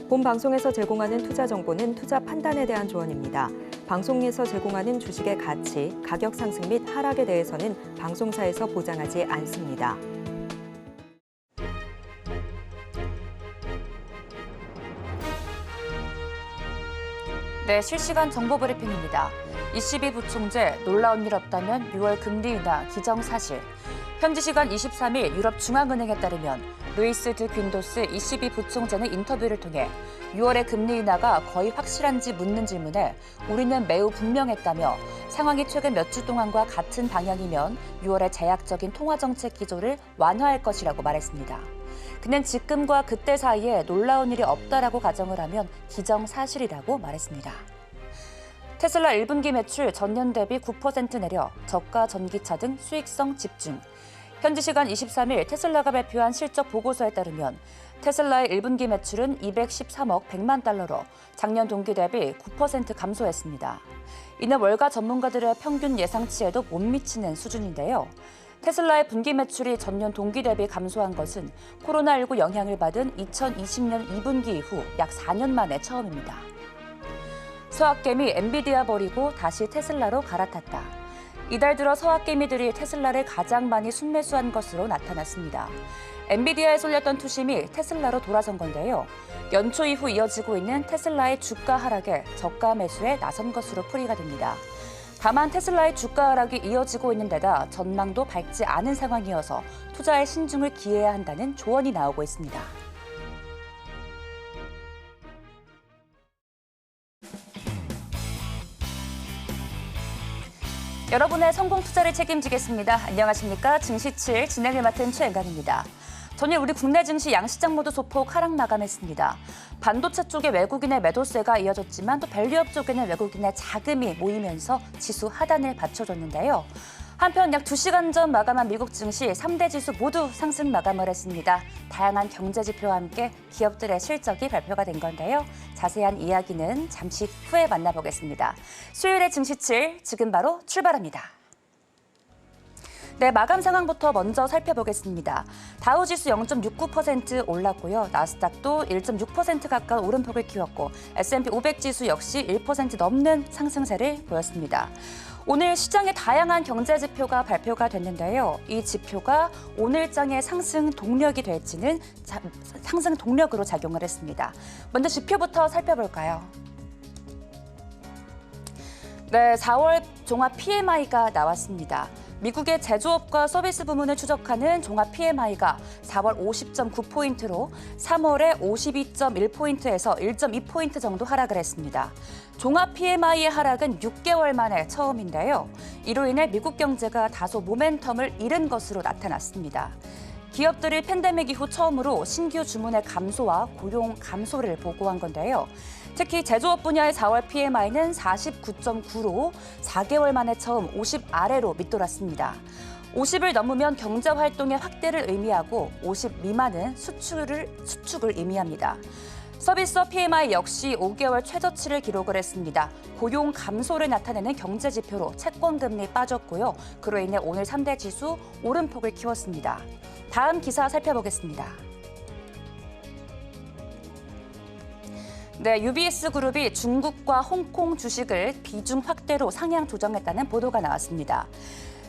본 방송에서 제공하는 투자 정보는 투자 판단에 대한 조언입니다. 방송에서 제공하는 주식의 가치, 가격 상승 및 하락에 대해서는 방송사에서 보장하지 않습니다. 네, 실시간 정보 브리핑입니다. ECB 부총재 놀라운 일 없다면 6월 금리 인하 기정사실. 현지 시간 23일 유럽 중앙은행에 따르면 루이스 드 귄도스 ECB 부총재는 인터뷰를 통해 6월의 금리 인하가 거의 확실한지 묻는 질문에 우리는 매우 분명했다며 상황이 최근 몇 주 동안과 같은 방향이면 6월의 제약적인 통화정책 기조를 완화할 것이라고 말했습니다. 그는 지금과 그때 사이에 놀라운 일이 없다라고 가정을 하면 기정사실이라고 말했습니다. 테슬라 1분기 매출 전년 대비 9% 내려 저가 전기차 등 수익성 집중. 현지 시간 23일 테슬라가 발표한 실적 보고서에 따르면 테슬라의 1분기 매출은 213억 100만 달러로 작년 동기 대비 9% 감소했습니다. 이는 월가 전문가들의 평균 예상치에도 못 미치는 수준인데요. 테슬라의 분기 매출이 전년 동기 대비 감소한 것은 코로나19 영향을 받은 2020년 2분기 이후 약 4년 만에 처음입니다. 서학개미 엔비디아 버리고 다시 테슬라로 갈아탔다. 이달 들어 서학개미들이 테슬라를 가장 많이 순매수한 것으로 나타났습니다. 엔비디아에 쏠렸던 투심이 테슬라로 돌아선 건데요. 연초 이후 이어지고 있는 테슬라의 주가 하락에 저가 매수에 나선 것으로 풀이가 됩니다. 다만 테슬라의 주가 하락이 이어지고 있는 데다 전망도 밝지 않은 상황이어서 투자에 신중을 기해야 한다는 조언이 나오고 있습니다. 여러분의 성공 투자를 책임지겠습니다. 안녕하십니까. 증시7 진행을 맡은 최은강입니다. 전일 우리 국내 증시 양시장 모두 소폭 하락 마감했습니다. 반도체 쪽에 외국인의 매도세가 이어졌지만 또 밸류업 쪽에는 외국인의 자금이 모이면서 지수 하단을 받쳐줬는데요. 한편 약 2시간 전 마감한 미국 증시 3대 지수 모두 상승 마감을 했습니다. 다양한 경제 지표와 함께 기업들의 실적이 발표가 된 건데요. 자세한 이야기는 잠시 후에 만나보겠습니다. 수요일의 증시7 지금 바로 출발합니다. 네, 마감 상황부터 먼저 살펴보겠습니다. 다우지수 0.69% 올랐고요. 나스닥도 1.6% 가까운 오름폭을 키웠고 S&P 500 지수 역시 1% 넘는 상승세를 보였습니다. 오늘 시장의 다양한 경제 지표가 발표가 됐는데요. 이 지표가 오늘장의 상승 동력이 될지는 상승 동력으로 작용을 했습니다. 먼저 지표부터 살펴볼까요? 네, 4월 종합 PMI가 나왔습니다. 미국의 제조업과 서비스 부문을 추적하는 종합 PMI가 4월 50.9포인트로 3월에 52.1포인트에서 1.2포인트 정도 하락을 했습니다. 종합 PMI의 하락은 6개월 만에 처음인데요. 이로 인해 미국 경제가 다소 모멘텀을 잃은 것으로 나타났습니다. 기업들이 팬데믹 이후 처음으로 신규 주문의 감소와 고용 감소를 보고한 건데요. 특히 제조업 분야의 4월 PMI는 49.9로 4개월 만에 처음 50 아래로 밑돌았습니다. 50을 넘으면 경제 활동의 확대를 의미하고 50 미만은 수축을 의미합니다. 서비스업 PMI 역시 5개월 최저치를 기록을 했습니다. 고용 감소를 나타내는 경제 지표로 채권금리 빠졌고요. 그로 인해 오늘 3대 지수 오름폭을 키웠습니다. 다음 기사 살펴보겠습니다. 네, UBS 그룹이 중국과 홍콩 주식을 비중 확대로 상향 조정했다는 보도가 나왔습니다.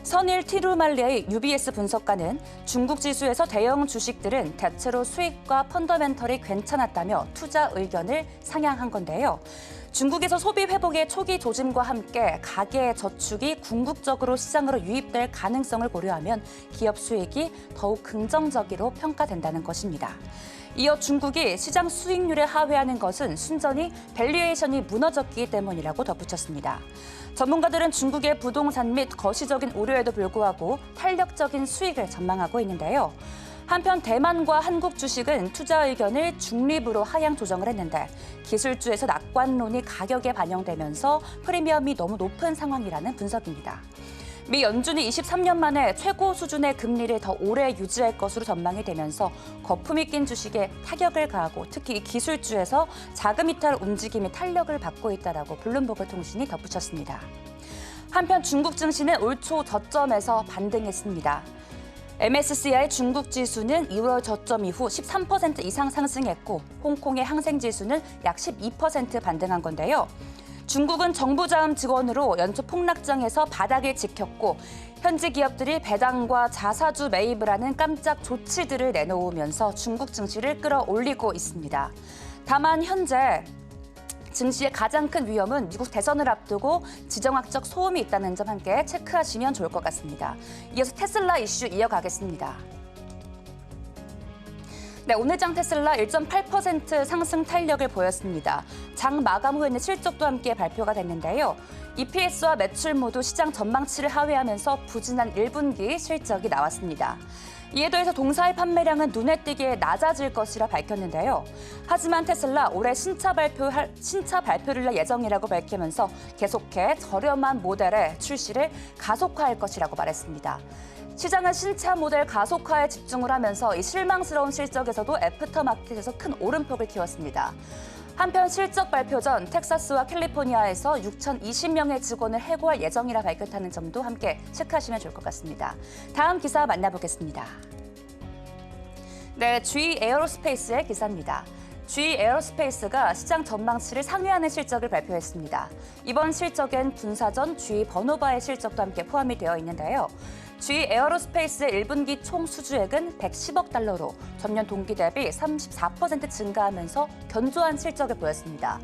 선일 티루말리의 UBS 분석가는 중국 지수에서 대형 주식들은 대체로 수익과 펀더멘털이 괜찮았다며 투자 의견을 상향한 건데요. 중국에서 소비 회복의 초기 조짐과 함께 가계의 저축이 궁극적으로 시장으로 유입될 가능성을 고려하면 기업 수익이 더욱 긍정적으로 평가된다는 것입니다. 이어 중국이 시장 수익률에 하회하는 것은 순전히 밸류에이션이 무너졌기 때문이라고 덧붙였습니다. 전문가들은 중국의 부동산 및 거시적인 우려에도 불구하고 탄력적인 수익을 전망하고 있는데요. 한편 대만과 한국 주식은 투자 의견을 중립으로 하향 조정을 했는데 기술주에서 낙관론이 가격에 반영되면서 프리미엄이 너무 높은 상황이라는 분석입니다. 미 연준이 23년 만에 최고 수준의 금리를 더 오래 유지할 것으로 전망이 되면서 거품이 낀 주식에 타격을 가하고 특히 기술주에서 자금 이탈 움직임이 탄력을 받고 있다라고 블룸버그 통신이 덧붙였습니다. 한편 중국 증시는 올 초 저점에서 반등했습니다. MSCI 중국 지수는 2월 저점 이후 13% 이상 상승했고 홍콩의 항생 지수는 약 12% 반등한 건데요. 중국은 정부 자금 지원으로 연초 폭락장에서 바닥을 지켰고 현지 기업들이 배당과 자사주 매입을 하는 깜짝 조치들을 내놓으면서 중국 증시를 끌어올리고 있습니다. 다만 현재 증시의 가장 큰 위험은 미국 대선을 앞두고 지정학적 소음이 있다는 점 함께 체크하시면 좋을 것 같습니다. 이어서 테슬라 이슈 이어가겠습니다. 네, 오늘장 테슬라 1.8% 상승 탄력을 보였습니다. 장 마감 후에는 실적도 함께 발표가 됐는데요. EPS와 매출 모두 시장 전망치를 하회하면서 부진한 1분기 실적이 나왔습니다. 이에 더해서 동사의 판매량은 눈에 띄게 낮아질 것이라 밝혔는데요. 하지만 테슬라 올해 신차 발표를 낼 예정이라고 밝히면서 계속해 저렴한 모델의 출시를 가속화할 것이라고 말했습니다. 시장은 신차 모델 가속화에 집중을 하면서 이 실망스러운 실적에서도 애프터마켓에서 큰 오름폭을 키웠습니다. 한편 실적 발표 전 텍사스와 캘리포니아에서 6,020명의 직원을 해고할 예정이라 밝혔다는 점도 함께 체크하시면 좋을 것 같습니다. 다음 기사 만나보겠습니다. 네, GE 에어로스페이스의 기사입니다. GE 에어로스페이스가 시장 전망치를 상회하는 실적을 발표했습니다. 이번 실적엔 분사전 GE 버노바의 실적도 함께 포함이 되어 있는데요. GE 에어로스페이스의 1분기 총 수주액은 110억 달러로 전년 동기 대비 34% 증가하면서 견조한 실적을 보였습니다.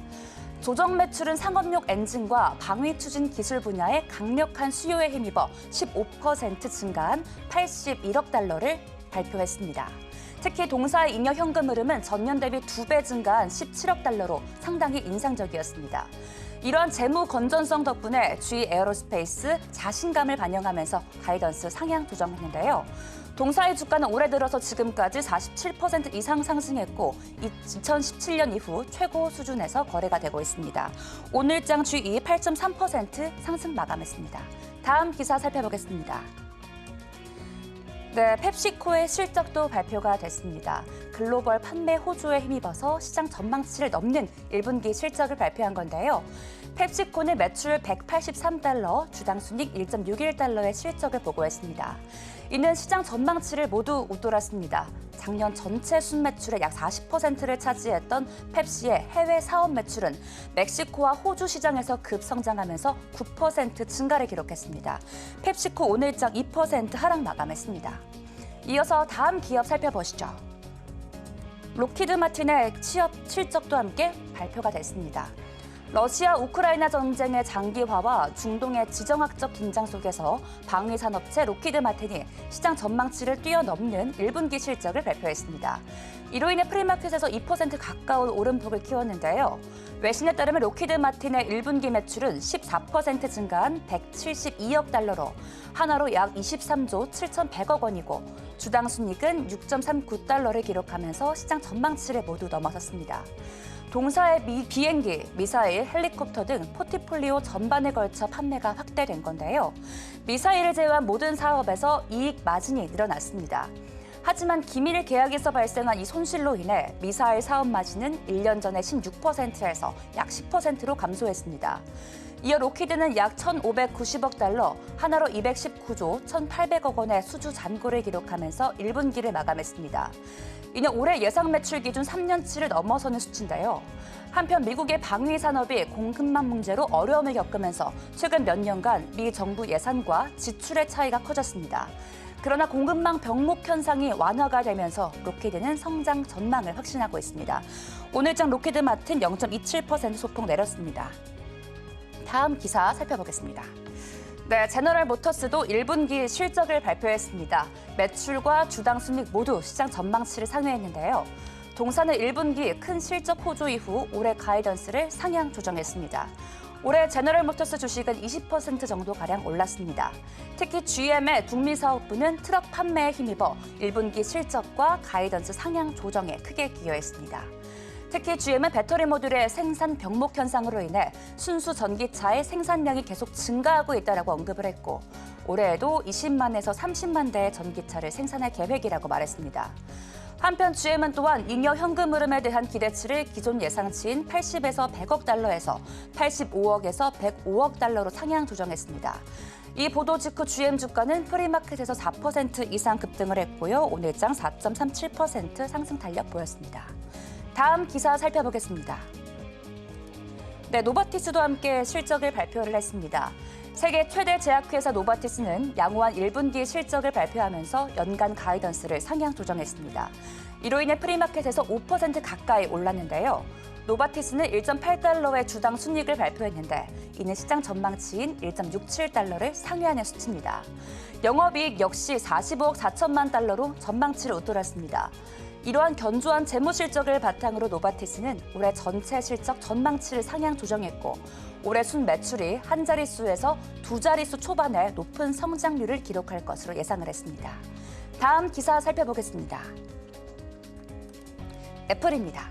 조정 매출은 상업용 엔진과 방위 추진 기술 분야의 강력한 수요에 힘입어 15% 증가한 81억 달러를 발표했습니다. 특히 동사의 잉여 현금 흐름은 전년 대비 2배 증가한 17억 달러로 상당히 인상적이었습니다. 이러한 재무 건전성 덕분에 GE 에어로스페이스 자신감을 반영하면서 가이던스 상향 조정했는데요. 동사의 주가는 올해 들어서 지금까지 47% 이상 상승했고 2017년 이후 최고 수준에서 거래가 되고 있습니다. 오늘장 GE 8.3% 상승 마감했습니다. 다음 기사 살펴보겠습니다. 네, 펩시코의 실적도 발표가 됐습니다. 글로벌 판매 호조에 힘입어서 시장 전망치를 넘는 1분기 실적을 발표한 건데요. 펩시코는 매출 183달러, 주당 순이익 1.61달러의 실적을 보고했습니다. 이는 시장 전망치를 모두 웃돌았습니다. 작년 전체 순매출의 약 40%를 차지했던 펩시의 해외 사업 매출은 멕시코와 호주 시장에서 급성장하면서 9% 증가를 기록했습니다. 펩시코 오늘장 2% 하락 마감했습니다. 이어서 다음 기업 살펴보시죠. 록히드 마틴의 취업 실적도 함께 발표가 됐습니다. 러시아 우크라이나 전쟁의 장기화와 중동의 지정학적 긴장 속에서 방위 산업체 록히드 마틴이 시장 전망치를 뛰어넘는 1분기 실적을 발표했습니다. 이로 인해 프리마켓에서 2% 가까운 오름폭을 키웠는데요. 외신에 따르면 록히드 마틴의 1분기 매출은 14% 증가한 172억 달러로 하나로 약 23조 7,100억 원이고 주당 순이익은 6.39달러를 기록하면서 시장 전망치를 모두 넘어섰습니다. 동사의 비행기, 미사일, 헬리콥터 등 포트폴리오 전반에 걸쳐 판매가 확대된 건데요. 미사일을 제외한 모든 사업에서 이익 마진이 늘어났습니다. 하지만 기밀 계약에서 발생한 이 손실로 인해 미사일 사업 마진은 1년 전의 16%에서 약 10%로 감소했습니다. 이어 록히드는 약 1,590억 달러, 하나로 219조 1,800억 원의 수주 잔고를 기록하면서 1분기를 마감했습니다. 이는 올해 예상 매출 기준 3년치를 넘어서는 수치인데요. 한편 미국의 방위 산업이 공급망 문제로 어려움을 겪으면서 최근 몇 년간 미 정부 예산과 지출의 차이가 커졌습니다. 그러나 공급망 병목 현상이 완화가 되면서 록히드는 성장 전망을 확신하고 있습니다. 오늘장 록히드 마틴 0.27% 소폭 내렸습니다. 다음 기사 살펴보겠습니다. 네, 제너럴 모터스도 1분기 실적을 발표했습니다. 매출과 주당 순이익 모두 시장 전망치를 상회했는데요. 동사는 1분기 큰 실적 호조 이후 올해 가이던스를 상향 조정했습니다. 올해 제너럴 모터스 주식은 20% 정도가량 올랐습니다. 특히 GM의 북미 사업부는 트럭 판매에 힘입어 1분기 실적과 가이던스 상향 조정에 크게 기여했습니다. 특히 GM은 배터리 모듈의 생산 병목 현상으로 인해 순수 전기차의 생산량이 계속 증가하고 있다고 언급을 했고 올해에도 20만에서 30만 대의 전기차를 생산할 계획이라고 말했습니다. 한편 GM은 또한 잉여 현금 흐름에 대한 기대치를 기존 예상치인 80에서 100억 달러에서 85억에서 105억 달러로 상향 조정했습니다. 이 보도 직후 GM 주가는 프리마켓에서 4% 이상 급등을 했고요. 오늘장 4.37% 상승 탄력 보였습니다. 다음 기사 살펴보겠습니다. 네, 노바티스도 함께 실적을 발표를 했습니다. 세계 최대 제약회사 노바티스는 양호한 1분기 실적을 발표하면서 연간 가이던스를 상향 조정했습니다. 이로 인해 프리마켓에서 5% 가까이 올랐는데요. 노바티스는 1.8달러의 주당 순이익을 발표했는데 이는 시장 전망치인 1.67달러를 상회하는 수치입니다. 영업이익 역시 45억 4천만 달러로 전망치를 웃돌았습니다. 이러한 견조한 재무 실적을 바탕으로 노바티스는 올해 전체 실적 전망치를 상향 조정했고 올해 순 매출이 한 자릿수에서 두 자릿수 초반의 높은 성장률을 기록할 것으로 예상을 했습니다. 다음 기사 살펴보겠습니다. 애플입니다.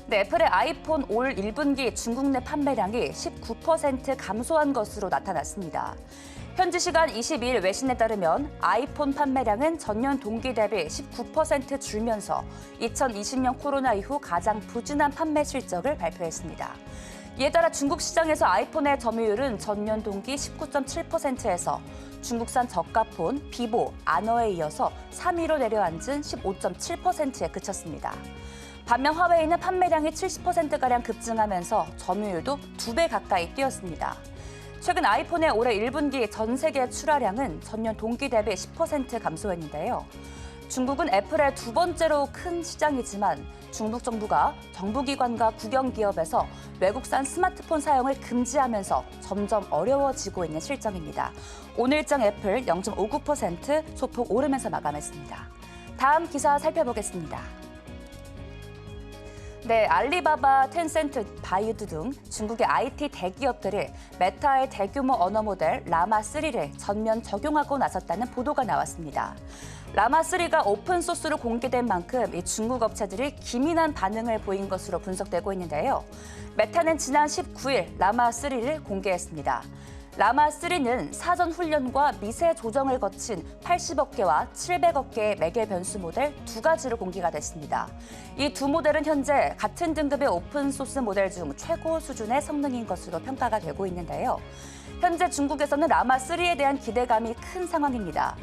네, 애플의 아이폰 올 1분기 중국 내 판매량이 19% 감소한 것으로 나타났습니다. 현지 시간 22일 외신에 따르면 아이폰 판매량은 전년 동기 대비 19% 줄면서 2020년 코로나 이후 가장 부진한 판매 실적을 발표했습니다. 이에 따라 중국 시장에서 아이폰의 점유율은 전년 동기 19.7%에서 중국산 저가폰 비보, 아너에 이어서 3위로 내려앉은 15.7%에 그쳤습니다. 반면 화웨이는 판매량이 70%가량 급증하면서 점유율도 2배 가까이 뛰었습니다. 최근 아이폰의 올해 1분기 전 세계 출하량은 전년 동기 대비 10% 감소했는데요. 중국은 애플의 두 번째로 큰 시장이지만 중국 정부가 정부기관과 국영기업에서 외국산 스마트폰 사용을 금지하면서 점점 어려워지고 있는 실정입니다. 오늘장 애플 0.59% 소폭 오르면서 마감했습니다. 다음 기사 살펴보겠습니다. 네, 알리바바, 텐센트, 바이두 등 중국의 IT 대기업들이 메타의 대규모 언어 모델 라마3를 전면 적용하고 나섰다는 보도가 나왔습니다. 라마3가 오픈소스로 공개된 만큼 이 중국 업체들이 기민한 반응을 보인 것으로 분석되고 있는데요. 메타는 지난 19일 라마3를 공개했습니다. 라마3는 사전 훈련과 미세 조정을 거친 80억 개와 700억 개의 매개 변수 모델 두 가지로 공개가 됐습니다. 이 두 모델은 현재 같은 등급의 오픈소스 모델 중 최고 수준의 성능인 것으로 평가가 되고 있는데요. 현재 중국에서는 라마3에 대한 기대감이 큰 상황입니다.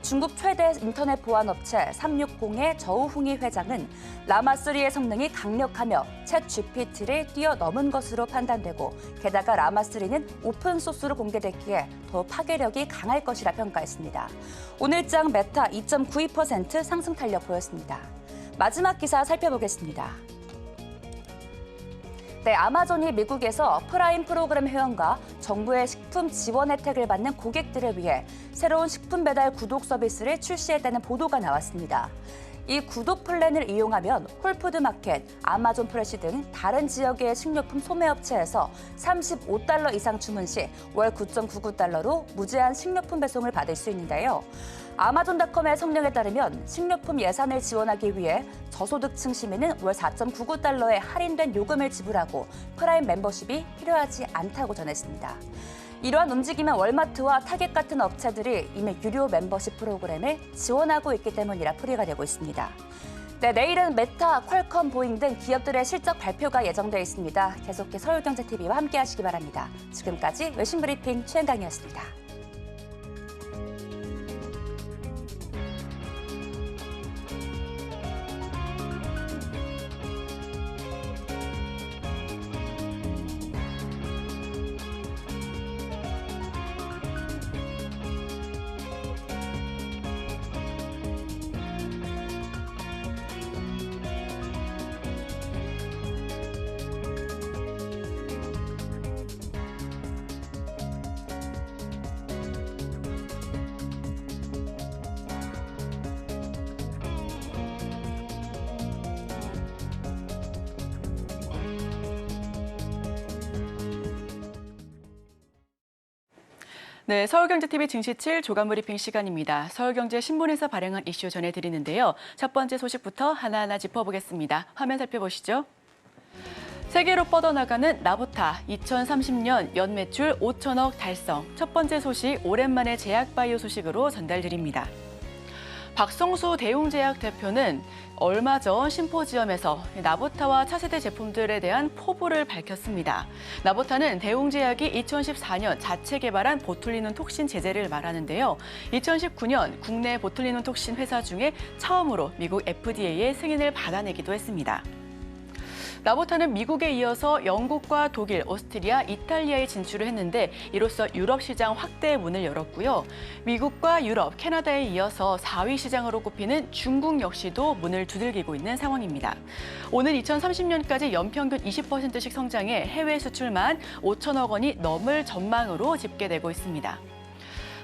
중국 최대 인터넷 보안 업체 360의 저우흥이 회장은 라마3의 성능이 강력하며 챗 GPT를 뛰어넘은 것으로 판단되고 게다가 라마3는 오픈소스로 공개됐기에 더 파괴력이 강할 것이라 평가했습니다. 오늘장 메타 2.92% 상승 탄력 보였습니다. 마지막 기사 살펴보겠습니다. 네, 아마존이 미국에서 프라임 프로그램 회원과 정부의 식품 지원 혜택을 받는 고객들을 위해 새로운 식품 배달 구독 서비스를 출시했다는 보도가 나왔습니다. 이 구독 플랜을 이용하면 홀푸드마켓, 아마존 프레시 등 다른 지역의 식료품 소매업체에서 35달러 이상 주문 시 월 9.99달러로 무제한 식료품 배송을 받을 수 있는데요. 아마존닷컴의 성명에 따르면 식료품 예산을 지원하기 위해 저소득층 시민은 월 4.99달러의 할인된 요금을 지불하고 프라임 멤버십이 필요하지 않다고 전했습니다. 이러한 움직임은 월마트와 타겟 같은 업체들이 이미 유료 멤버십 프로그램을 지원하고 있기 때문이라 풀이가 되고 있습니다. 네, 내일은 메타, 퀄컴, 보잉 등 기업들의 실적 발표가 예정돼 있습니다. 계속해서 서울경제TV와 함께하시기 바랍니다. 지금까지 외신브리핑 최은강이었습니다. 네, 서울경제TV 증시7 조간브리핑 시간입니다. 서울경제 신문에서 발행한 이슈 전해드리는데요. 첫 번째 소식부터 하나하나 짚어보겠습니다. 화면 살펴보시죠. 세계로 뻗어나가는 나부타 2030년 연매출 5천억 달성. 첫 번째 소식 오랜만에 제약바이오 소식으로 전달드립니다. 박성수 대웅제약 대표는 얼마 전 심포지엄에서 나보타와 차세대 제품들에 대한 포부를 밝혔습니다. 나보타는 대웅제약이 2014년 자체 개발한 보툴리눔 톡신 제제를 말하는데요. 2019년 국내 보툴리눔 톡신 회사 중에 처음으로 미국 FDA의 승인을 받아내기도 했습니다. 나보타는 미국에 이어서 영국과 독일, 오스트리아, 이탈리아에 진출을 했는데 이로써 유럽 시장 확대의 문을 열었고요. 미국과 유럽, 캐나다에 이어서 4위 시장으로 꼽히는 중국 역시도 문을 두들기고 있는 상황입니다. 오는 2030년까지 연평균 20%씩 성장해 해외 수출만 5천억 원이 넘을 전망으로 집계되고 있습니다.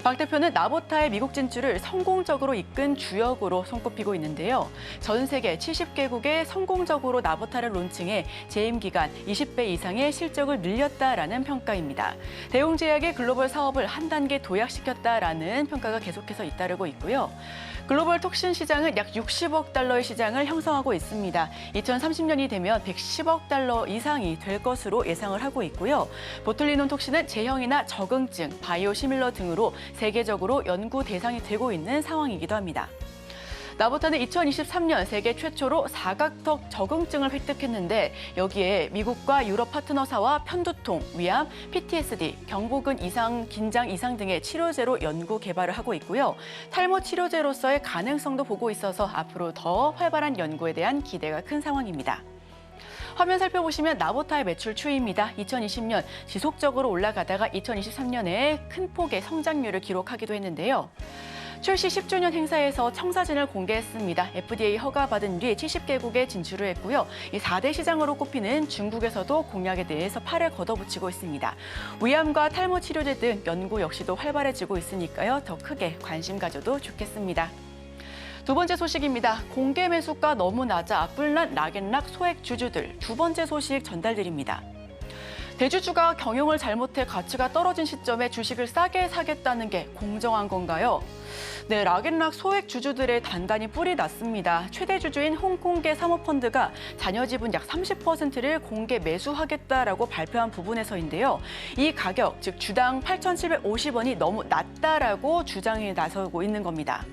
박 대표는 나보타의 미국 진출을 성공적으로 이끈 주역으로 손꼽히고 있는데요. 전 세계 70개국에 성공적으로 나보타를 론칭해 재임 기간 20배 이상의 실적을 늘렸다라는 평가입니다. 대웅제약의 글로벌 사업을 한 단계 도약시켰다라는 평가가 계속해서 잇따르고 있고요. 글로벌 톡신 시장은 약 60억 달러의 시장을 형성하고 있습니다. 2030년이 되면 110억 달러 이상이 될 것으로 예상을 하고 있고요. 보툴리눔 톡신은 제형이나 적응증, 바이오 시밀러 등으로 세계적으로 연구 대상이 되고 있는 상황이기도 합니다. 나보타는 2023년 세계 최초로 사각턱 적응증을 획득했는데 여기에 미국과 유럽 파트너사와 편두통, 위암, PTSD, 경부근 이상, 긴장 이상 등의 치료제로 연구 개발을 하고 있고요. 탈모 치료제로서의 가능성도 보고 있어서 앞으로 더 활발한 연구에 대한 기대가 큰 상황입니다. 화면 살펴보시면 나보타의 매출 추이입니다. 2020년 지속적으로 올라가다가 2023년에 큰 폭의 성장률을 기록하기도 했는데요. 출시 10주년 행사에서 청사진을 공개했습니다. FDA 허가받은 뒤 70개국에 진출을 했고요. 이 4대 시장으로 꼽히는 중국에서도 공약에 대해서 팔을 걷어붙이고 있습니다. 위암과 탈모 치료제 등 연구 역시도 활발해지고 있으니까요. 더 크게 관심 가져도 좋겠습니다. 두 번째 소식입니다. 공개 매수가 너무 낮아 뿔난 락앤락 소액 주주들. 두 번째 소식 전달드립니다. 대주주가 경영을 잘못해 가치가 떨어진 시점에 주식을 싸게 사겠다는 게 공정한 건가요? 네, 락앤락 소액 주주들의 단단히 뿔이 났습니다. 최대 주주인 홍콩계 사모펀드가 자녀 지분 약 30%를 공개 매수하겠다라고 발표한 부분에서인데요. 이 가격, 즉 주당 8,750원이 너무 낮다라고 주장에 나서고 있는 겁니다.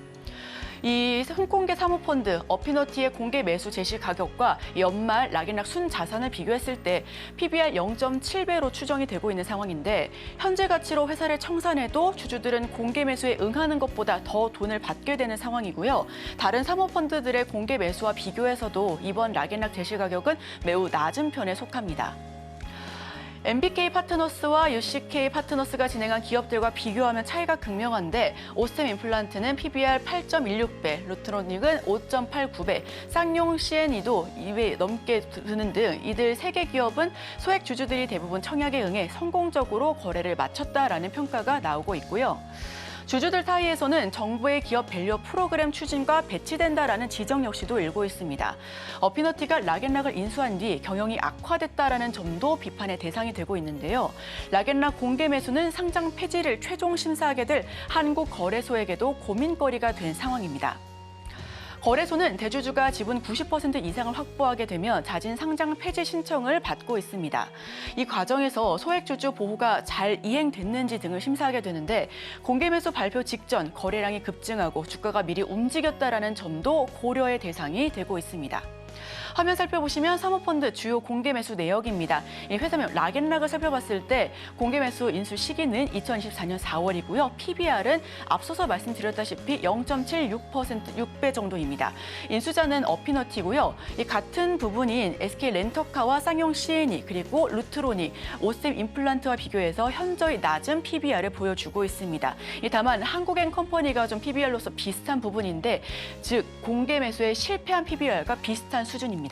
이 홍콩계 사모펀드 어피너티의 공개 매수 제시 가격과 연말 락앤락 순자산을 비교했을 때 PBR 0.7배로 추정이 되고 있는 상황인데 현재 가치로 회사를 청산해도 주주들은 공개 매수에 응하는 것보다 더 돈을 받게 되는 상황이고요. 다른 사모펀드들의 공개 매수와 비교해서도 이번 락앤락 제시 가격은 매우 낮은 편에 속합니다. MBK 파트너스와 UCK 파트너스가 진행한 기업들과 비교하면 차이가 극명한데 오스템 임플란트는 PBR 8.16배, 루트로닉은 5.89배, 쌍용 CNE도 2배 넘게 드는 등 이들 3개 기업은 소액 주주들이 대부분 청약에 응해 성공적으로 거래를 마쳤다라는 평가가 나오고 있고요. 주주들 사이에서는 정부의 기업 밸류 프로그램 추진과 배치된다라는 지적 역시도 일고 있습니다. 어피너티가 락앤락을 인수한 뒤 경영이 악화됐다라는 점도 비판의 대상이 되고 있는데요. 락앤락 공개 매수는 상장 폐지를 최종 심사하게 될 한국거래소에게도 고민거리가 된 상황입니다. 거래소는 대주주가 지분 90% 이상을 확보하게 되면 자진 상장 폐지 신청을 받고 있습니다. 이 과정에서 소액주주 보호가 잘 이행됐는지 등을 심사하게 되는데 공개 매수 발표 직전 거래량이 급증하고 주가가 미리 움직였다라는 점도 고려의 대상이 되고 있습니다. 화면 살펴보시면 사모펀드 주요 공개 매수 내역입니다. 이 회사명 락앤락을 살펴봤을 때 공개 매수 인수 시기는 2024년 4월이고요. PBR은 앞서서 말씀드렸다시피 0.76%, 6배 정도입니다. 인수자는 어피너티고요. 이 같은 부분인 SK 렌터카와 쌍용 CNE 그리고 루트로닉, 오스템 임플란트와 비교해서 현저히 낮은 PBR을 보여주고 있습니다. 다만 한국앤컴퍼니가 좀 PBR로서 비슷한 부분인데 즉 공개 매수에 실패한 PBR과 비슷한 수준입니다.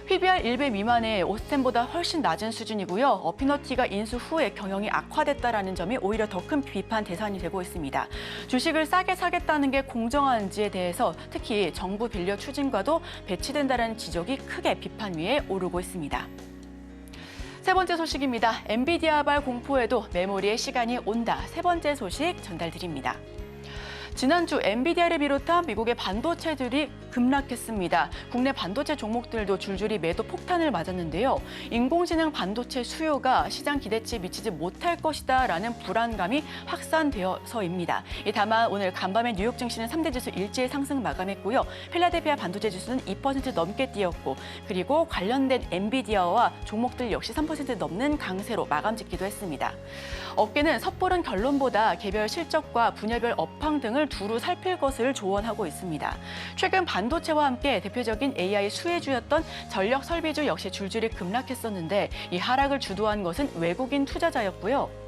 PBR 1배 미만의 오스템보다 훨씬 낮은 수준이고요. 어피너티가 인수 후에 경영이 악화됐다라는 점이 오히려 더 큰 비판 대상이 되고 있습니다. 주식을 싸게 사겠다는 게 공정한지에 대해서 특히 정부 빌려 추진과도 배치된다라는 지적이 크게 비판 위에 오르고 있습니다. 세 번째 소식입니다. 엔비디아발 공포에도 메모리의 시간이 온다. 세 번째 소식 전달드립니다. 지난주 엔비디아를 비롯한 미국의 반도체들이 급락했습니다. 국내 반도체 종목들도 줄줄이 매도 폭탄을 맞았는데요. 인공지능 반도체 수요가 시장 기대치에 미치지 못할 것이다라는 불안감이 확산되어서입니다. 다만 오늘 간밤에 뉴욕 증시는 3대 지수 일제히 상승 마감했고요. 필라델피아 반도체 지수는 2% 넘게 뛰었고 그리고 관련된 엔비디아와 종목들 역시 3% 넘는 강세로 마감 짓기도 했습니다. 업계는 섣부른 결론보다 개별 실적과 분야별 업황 등을 두루 살필 것을 조언하고 있습니다. 최근 반도체와 함께 대표적인 AI 수혜주였던 전력 설비주 역시 줄줄이 급락했었는데 이 하락을 주도한 것은 외국인 투자자였고요.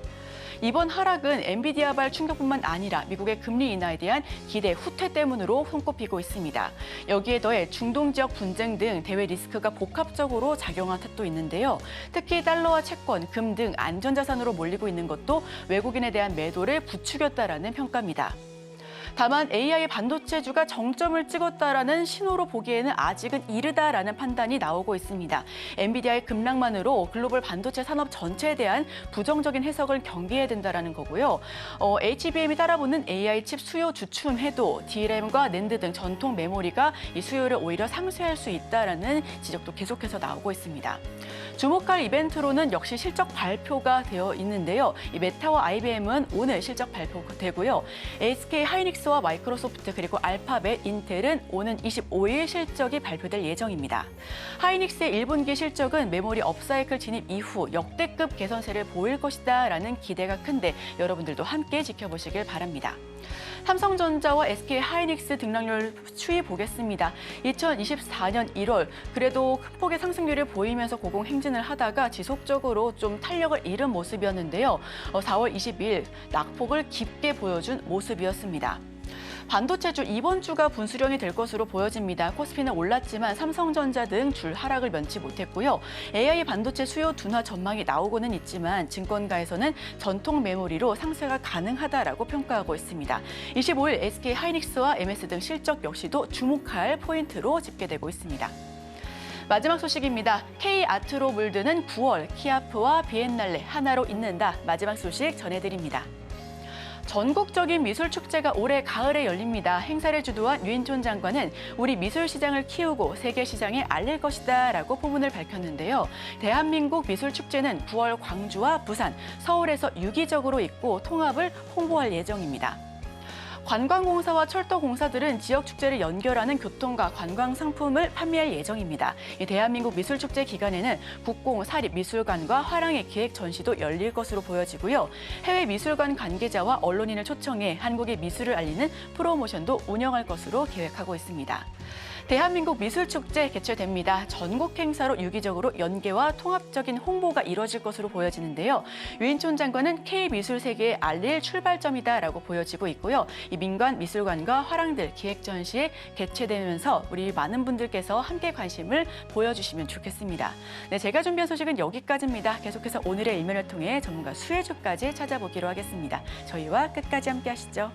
이번 하락은 엔비디아발 충격뿐만 아니라 미국의 금리 인하에 대한 기대 후퇴 때문으로 손꼽히고 있습니다. 여기에 더해 중동 지역 분쟁 등 대외 리스크가 복합적으로 작용한 탓도 있는데요. 특히 달러와 채권, 금 등 안전자산으로 몰리고 있는 것도 외국인에 대한 매도를 부추겼다라는 평가입니다. 다만 AI 반도체주가 정점을 찍었다라는 신호로 보기에는 아직은 이르다라는 판단이 나오고 있습니다. 엔비디아의 급락만으로 글로벌 반도체 산업 전체에 대한 부정적인 해석을 경계해야 된다라는 거고요. HBM이 따라붙는 AI 칩 수요 주춤해도 DRAM과 낸드 등 전통 메모리가 이 수요를 오히려 상쇄할 수 있다라는 지적도 계속해서 나오고 있습니다. 주목할 이벤트로는 역시 실적 발표가 되어 있는데요. 이 메타와 IBM은 오늘 실적 발표되고요. SK 하이닉스와 마이크로소프트 그리고 알파벳, 인텔은 오는 25일 실적이 발표될 예정입니다. 하이닉스의 1분기 실적은 메모리 업사이클 진입 이후 역대급 개선세를 보일 것이다라는 기대가 큰데 여러분들도 함께 지켜보시길 바랍니다. 삼성전자와 SK 하이닉스 등락률 추이 보겠습니다. 2024년 1월 그래도 큰 폭의 상승률을 보이면서 고공행진을 하다가 지속적으로 좀 탄력을 잃은 모습이었는데요. 4월 22일 낙폭을 깊게 보여준 모습이었습니다. 반도체주 이번 주가 분수령이 될 것으로 보여집니다. 코스피는 올랐지만 삼성전자 등 줄 하락을 면치 못했고요. AI 반도체 수요 둔화 전망이 나오고는 있지만 증권가에서는 전통 메모리로 상쇄가 가능하다라고 평가하고 있습니다. 25일 SK 하이닉스와 MS 등 실적 역시도 주목할 포인트로 집계되고 있습니다. 마지막 소식입니다. K-아트로 물드는 9월 키아프와 비엔날레 하나로 잇는다. 마지막 소식 전해드립니다. 전국적인 미술 축제가 올해 가을에 열립니다. 행사를 주도한 유인촌 장관은 우리 미술 시장을 키우고 세계 시장에 알릴 것이다라고 포문을 밝혔는데요. 대한민국 미술 축제는 9월 광주와 부산, 서울에서 유기적으로 있고 통합을 홍보할 예정입니다. 관광공사와 철도공사들은 지역 축제를 연결하는 교통과 관광 상품을 판매할 예정입니다. 이 대한민국 미술축제 기간에는 국공, 사립 미술관과 화랑의 기획 전시도 열릴 것으로 보여지고요. 해외 미술관 관계자와 언론인을 초청해 한국의 미술을 알리는 프로모션도 운영할 것으로 계획하고 있습니다. 대한민국 미술축제 개최됩니다. 전국 행사로 유기적으로 연계와 통합적인 홍보가 이뤄질 것으로 보여지는데요. 유인촌 장관은 K미술 세계에 알릴 출발점이다라고 보여지고 있고요. 이 민관 미술관과 화랑들 기획 전시에 개최되면서 우리 많은 분들께서 함께 관심을 보여주시면 좋겠습니다. 네, 제가 준비한 소식은 여기까지입니다. 계속해서 오늘의 일면을 통해 전문가 수혜주까지 찾아보기로 하겠습니다. 저희와 끝까지 함께 하시죠.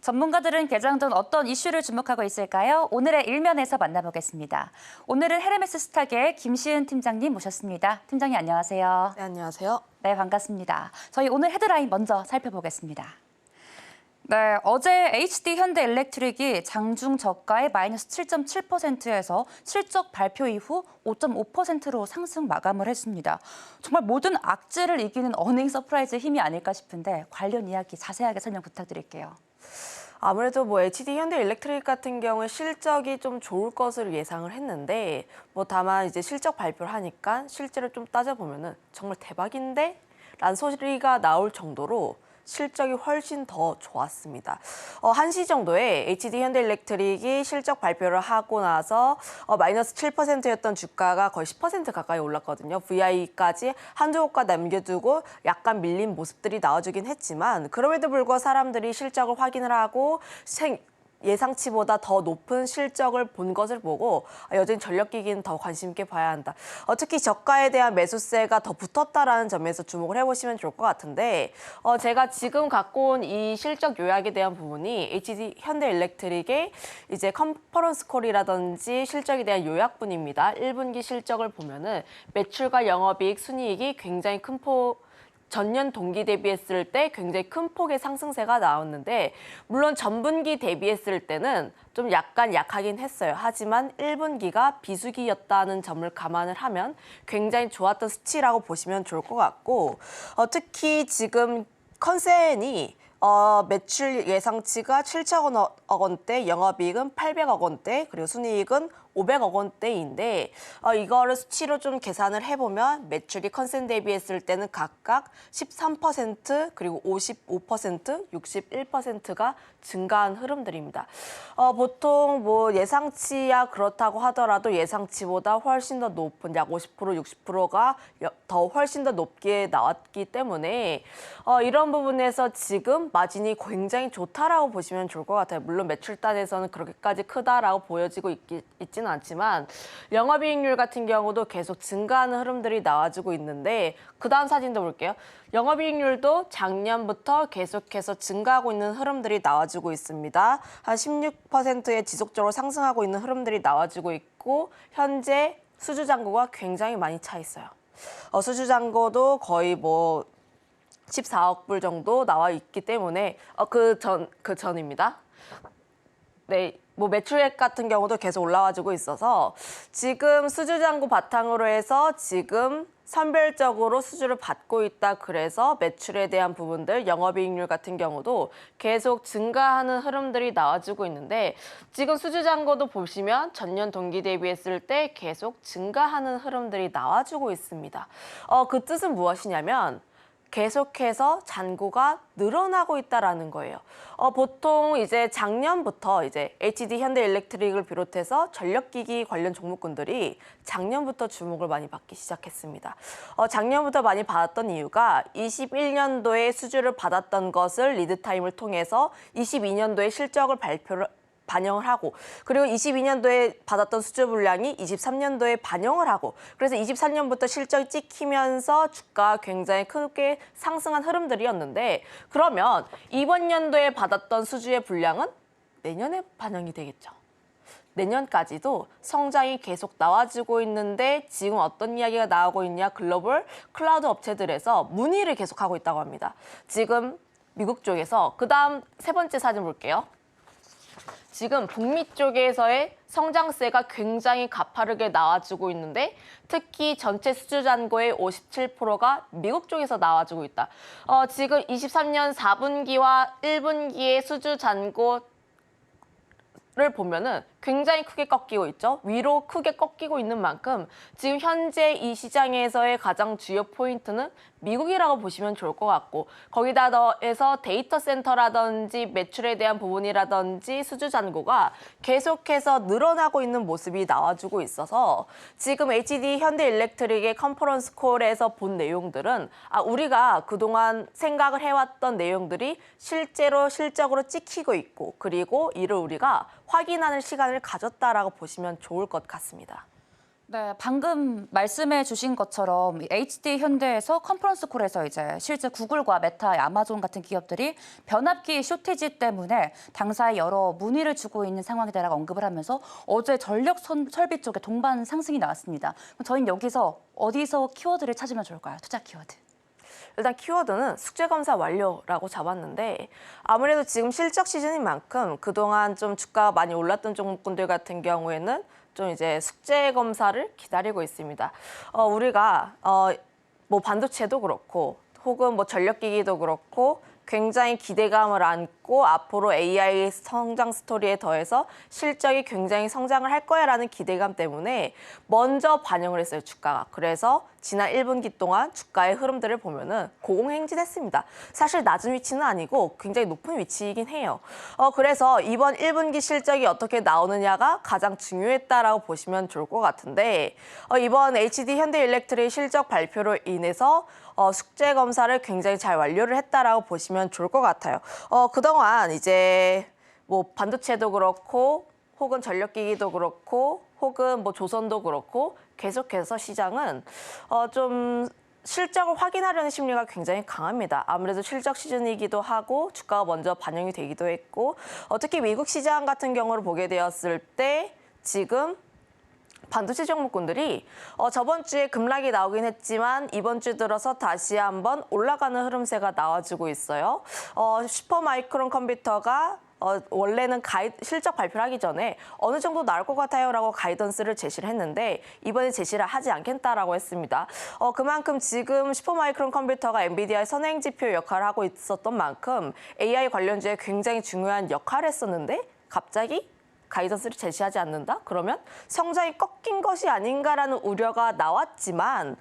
전문가들은 개장 전 어떤 이슈를 주목하고 있을까요? 오늘의 일면에서 만나보겠습니다. 오늘은 헤르메스 스탁의 김시은 팀장님 모셨습니다. 팀장님 안녕하세요. 네, 안녕하세요. 네, 반갑습니다. 저희 오늘 헤드라인 먼저 살펴보겠습니다. 네, 어제 HD 현대일렉트릭이 장중 저가의 마이너스 7.7%에서 실적 발표 이후 5.5%로 상승 마감을 했습니다. 정말 모든 악재를 이기는 어닝 서프라이즈의 힘이 아닐까 싶은데 관련 이야기 자세하게 설명 부탁드릴게요. 아무래도 뭐 HD 현대일렉트릭 같은 경우에 실적이 좀 좋을 것으로 예상을 했는데 뭐 다만 이제 실적 발표를 하니까 실제로 좀 따져보면은 정말 대박인데? 라는 소리가 나올 정도로 실적이 훨씬 더 좋았습니다. 1시 정도에 HD 현대일렉트릭이 실적 발표를 하고 나서 마이너스 7%였던 주가가 거의 10% 가까이 올랐거든요. VI까지 한두 호가 남겨두고 약간 밀린 모습들이 나와주긴 했지만 그럼에도 불구하고 사람들이 실적을 확인을 하고 예상치보다 더 높은 실적을 본 것을 보고 여전히 전력기기는 더 관심 있게 봐야 한다. 특히 저가에 대한 매수세가 더 붙었다라는 점에서 주목을 해보시면 좋을 것 같은데 제가 지금 갖고 온 이 실적 요약에 대한 부분이 HD 현대일렉트릭의 이제 컨퍼런스 콜이라든지 실적에 대한 요약분입니다. 1분기 실적을 보면은 매출과 영업이익, 순이익이 굉장히 전년 동기 대비했을 때 굉장히 큰 폭의 상승세가 나왔는데 물론 전분기 대비했을 때는 좀 약간 약하긴 했어요. 하지만 1분기가 비수기였다는 점을 감안을 하면 굉장히 좋았던 수치라고 보시면 좋을 것 같고 특히 지금 컨센이 매출 예상치가 7천억 원대, 영업이익은 800억 원대, 그리고 순이익은 500억 원대인데 이거를 수치로 좀 계산을 해보면 매출이 컨센 대비했을 때는 각각 13% 그리고 55%, 61%가 증가한 흐름들입니다. 보통 뭐 예상치야 그렇다고 하더라도 예상치보다 훨씬 더 높은 약 50%, 60%가 더 훨씬 더 높게 나왔기 때문에 이런 부분에서 지금 마진이 굉장히 좋다라고 보시면 좋을 것 같아요. 물론 매출단에서는 그렇게까지 크다라고 보여지고 있지는 않지만 영업이익률 같은 경우도 계속 증가하는 흐름들이 나와주고 있는데 그 다음 사진도 볼게요. 영업이익률도 작년부터 계속해서 증가하고 있는 흐름들이 나와주고 있습니다. 한 16%에 지속적으로 상승하고 있는 흐름들이 나와주고 있고 현재 수주잔고가 굉장히 많이 차 있어요. 수주잔고도 거의 뭐 14억 불 정도 나와 있기 때문에 그 전입니다. 네, 뭐 매출액 같은 경우도 계속 올라와주고 있어서 지금 수주잔고 바탕으로 해서 지금 선별적으로 수주를 받고 있다. 그래서 매출에 대한 부분들, 영업이익률 같은 경우도 계속 증가하는 흐름들이 나와주고 있는데 지금 수주잔고도 보시면 전년 동기 대비했을 때 계속 증가하는 흐름들이 나와주고 있습니다. 그 뜻은 무엇이냐면 계속해서 잔고가 늘어나고 있다라는 거예요. 보통 이제 작년부터 이제 HD 현대일렉트릭을 비롯해서 전력기기 관련 종목군들이 작년부터 주목을 많이 받기 시작했습니다. 작년부터 많이 받았던 이유가 21년도에 수주를 받았던 것을 리드타임을 통해서 22년도에 실적을 반영을 하고 그리고 22년도에 받았던 수주 분량이 23년도에 반영을 하고 그래서 23년부터 실적이 찍히면서 주가가 굉장히 크게 상승한 흐름들이었는데 그러면 이번 연도에 받았던 수주의 분량은 내년에 반영이 되겠죠. 내년까지도 성장이 계속 나와주고 있는데 지금 어떤 이야기가 나오고 있냐 글로벌 클라우드 업체들에서 문의를 계속하고 있다고 합니다. 지금 미국 쪽에서 그다음 세 번째 사진 볼게요. 지금 북미 쪽에서의 성장세가 굉장히 가파르게 나와주고 있는데 특히 전체 수주잔고의 57%가 미국 쪽에서 나와주고 있다. 지금 23년 4분기와 1분기의 수주잔고를 보면은 굉장히 크게 꺾이고 있죠. 위로 크게 꺾이고 있는 만큼 지금 현재 이 시장에서의 가장 주요 포인트는 미국이라고 보시면 좋을 것 같고 거기다 더해서 데이터 센터라든지 매출에 대한 부분이라든지 수주 잔고가 계속해서 늘어나고 있는 모습이 나와주고 있어서 지금 HD 현대일렉트릭의 컨퍼런스 콜에서 본 내용들은 우리가 그동안 생각을 해왔던 내용들이 실제로 실적으로 찍히고 있고 그리고 이를 우리가 확인하는 시간을 가졌다라고 보시면 좋을 것 같습니다. 네, 방금 말씀해 주신 것처럼 HD 현대에서 컨퍼런스 콜에서 이제 실제 구글과 메타, 아마존 같은 기업들이 변압기 쇼티지 때문에 당사에 여러 문의를 주고 있는 상황이다라고 언급을 하면서 어제 전력 설비 쪽에 동반 상승이 나왔습니다. 그럼 저희는 여기서 어디서 키워드를 찾으면 좋을까요? 투자 키워드. 일단 키워드는 숙제검사 완료라고 잡았는데 아무래도 지금 실적 시즌인 만큼 그동안 좀 주가가 많이 올랐던 종목군들 같은 경우에는 좀 이제 숙제검사를 기다리고 있습니다. 우리가 뭐 반도체도 그렇고 혹은 뭐 전력기기도 그렇고 굉장히 기대감을 안고 앞으로 AI 성장 스토리에 더해서 실적이 굉장히 성장을 할 거야라는 기대감 때문에 먼저 반영을 했어요, 주가가. 그래서 지난 1분기 동안 주가의 흐름들을 보면은 고공행진했습니다. 사실 낮은 위치는 아니고 굉장히 높은 위치이긴 해요. 그래서 이번 1분기 실적이 어떻게 나오느냐가 가장 중요했다라고 보시면 좋을 것 같은데 이번 HD 현대일렉트릭 실적 발표로 인해서 숙제 검사를 굉장히 잘 완료를 했다라고 보시면 좋을 것 같아요. 그동안 이제 뭐 반도체도 그렇고 혹은 전력기기도 그렇고 혹은 뭐 조선도 그렇고 계속해서 시장은 좀 실적을 확인하려는 심리가 굉장히 강합니다. 아무래도 실적 시즌이기도 하고 주가가 먼저 반영이 되기도 했고 특히 미국 시장 같은 경우를 보게 되었을 때 지금 반도체 종목군들이 저번 주에 급락이 나오긴 했지만 이번 주 들어서 다시 한번 올라가는 흐름세가 나와주고 있어요. 슈퍼마이크론 컴퓨터가 원래는 실적 발표를 하기 전에 어느 정도 나올 것 같아요라고 가이던스를 제시를 했는데 이번에 제시를 하지 않겠다라고 했습니다. 그만큼 지금 슈퍼마이크론 컴퓨터가 엔비디아의 선행지표 역할을 하고 있었던 만큼 AI 관련주에 굉장히 중요한 역할을 했었는데 갑자기 가이던스를 제시하지 않는다? 그러면 성장이 꺾인 것이 아닌가라는 우려가 나왔지만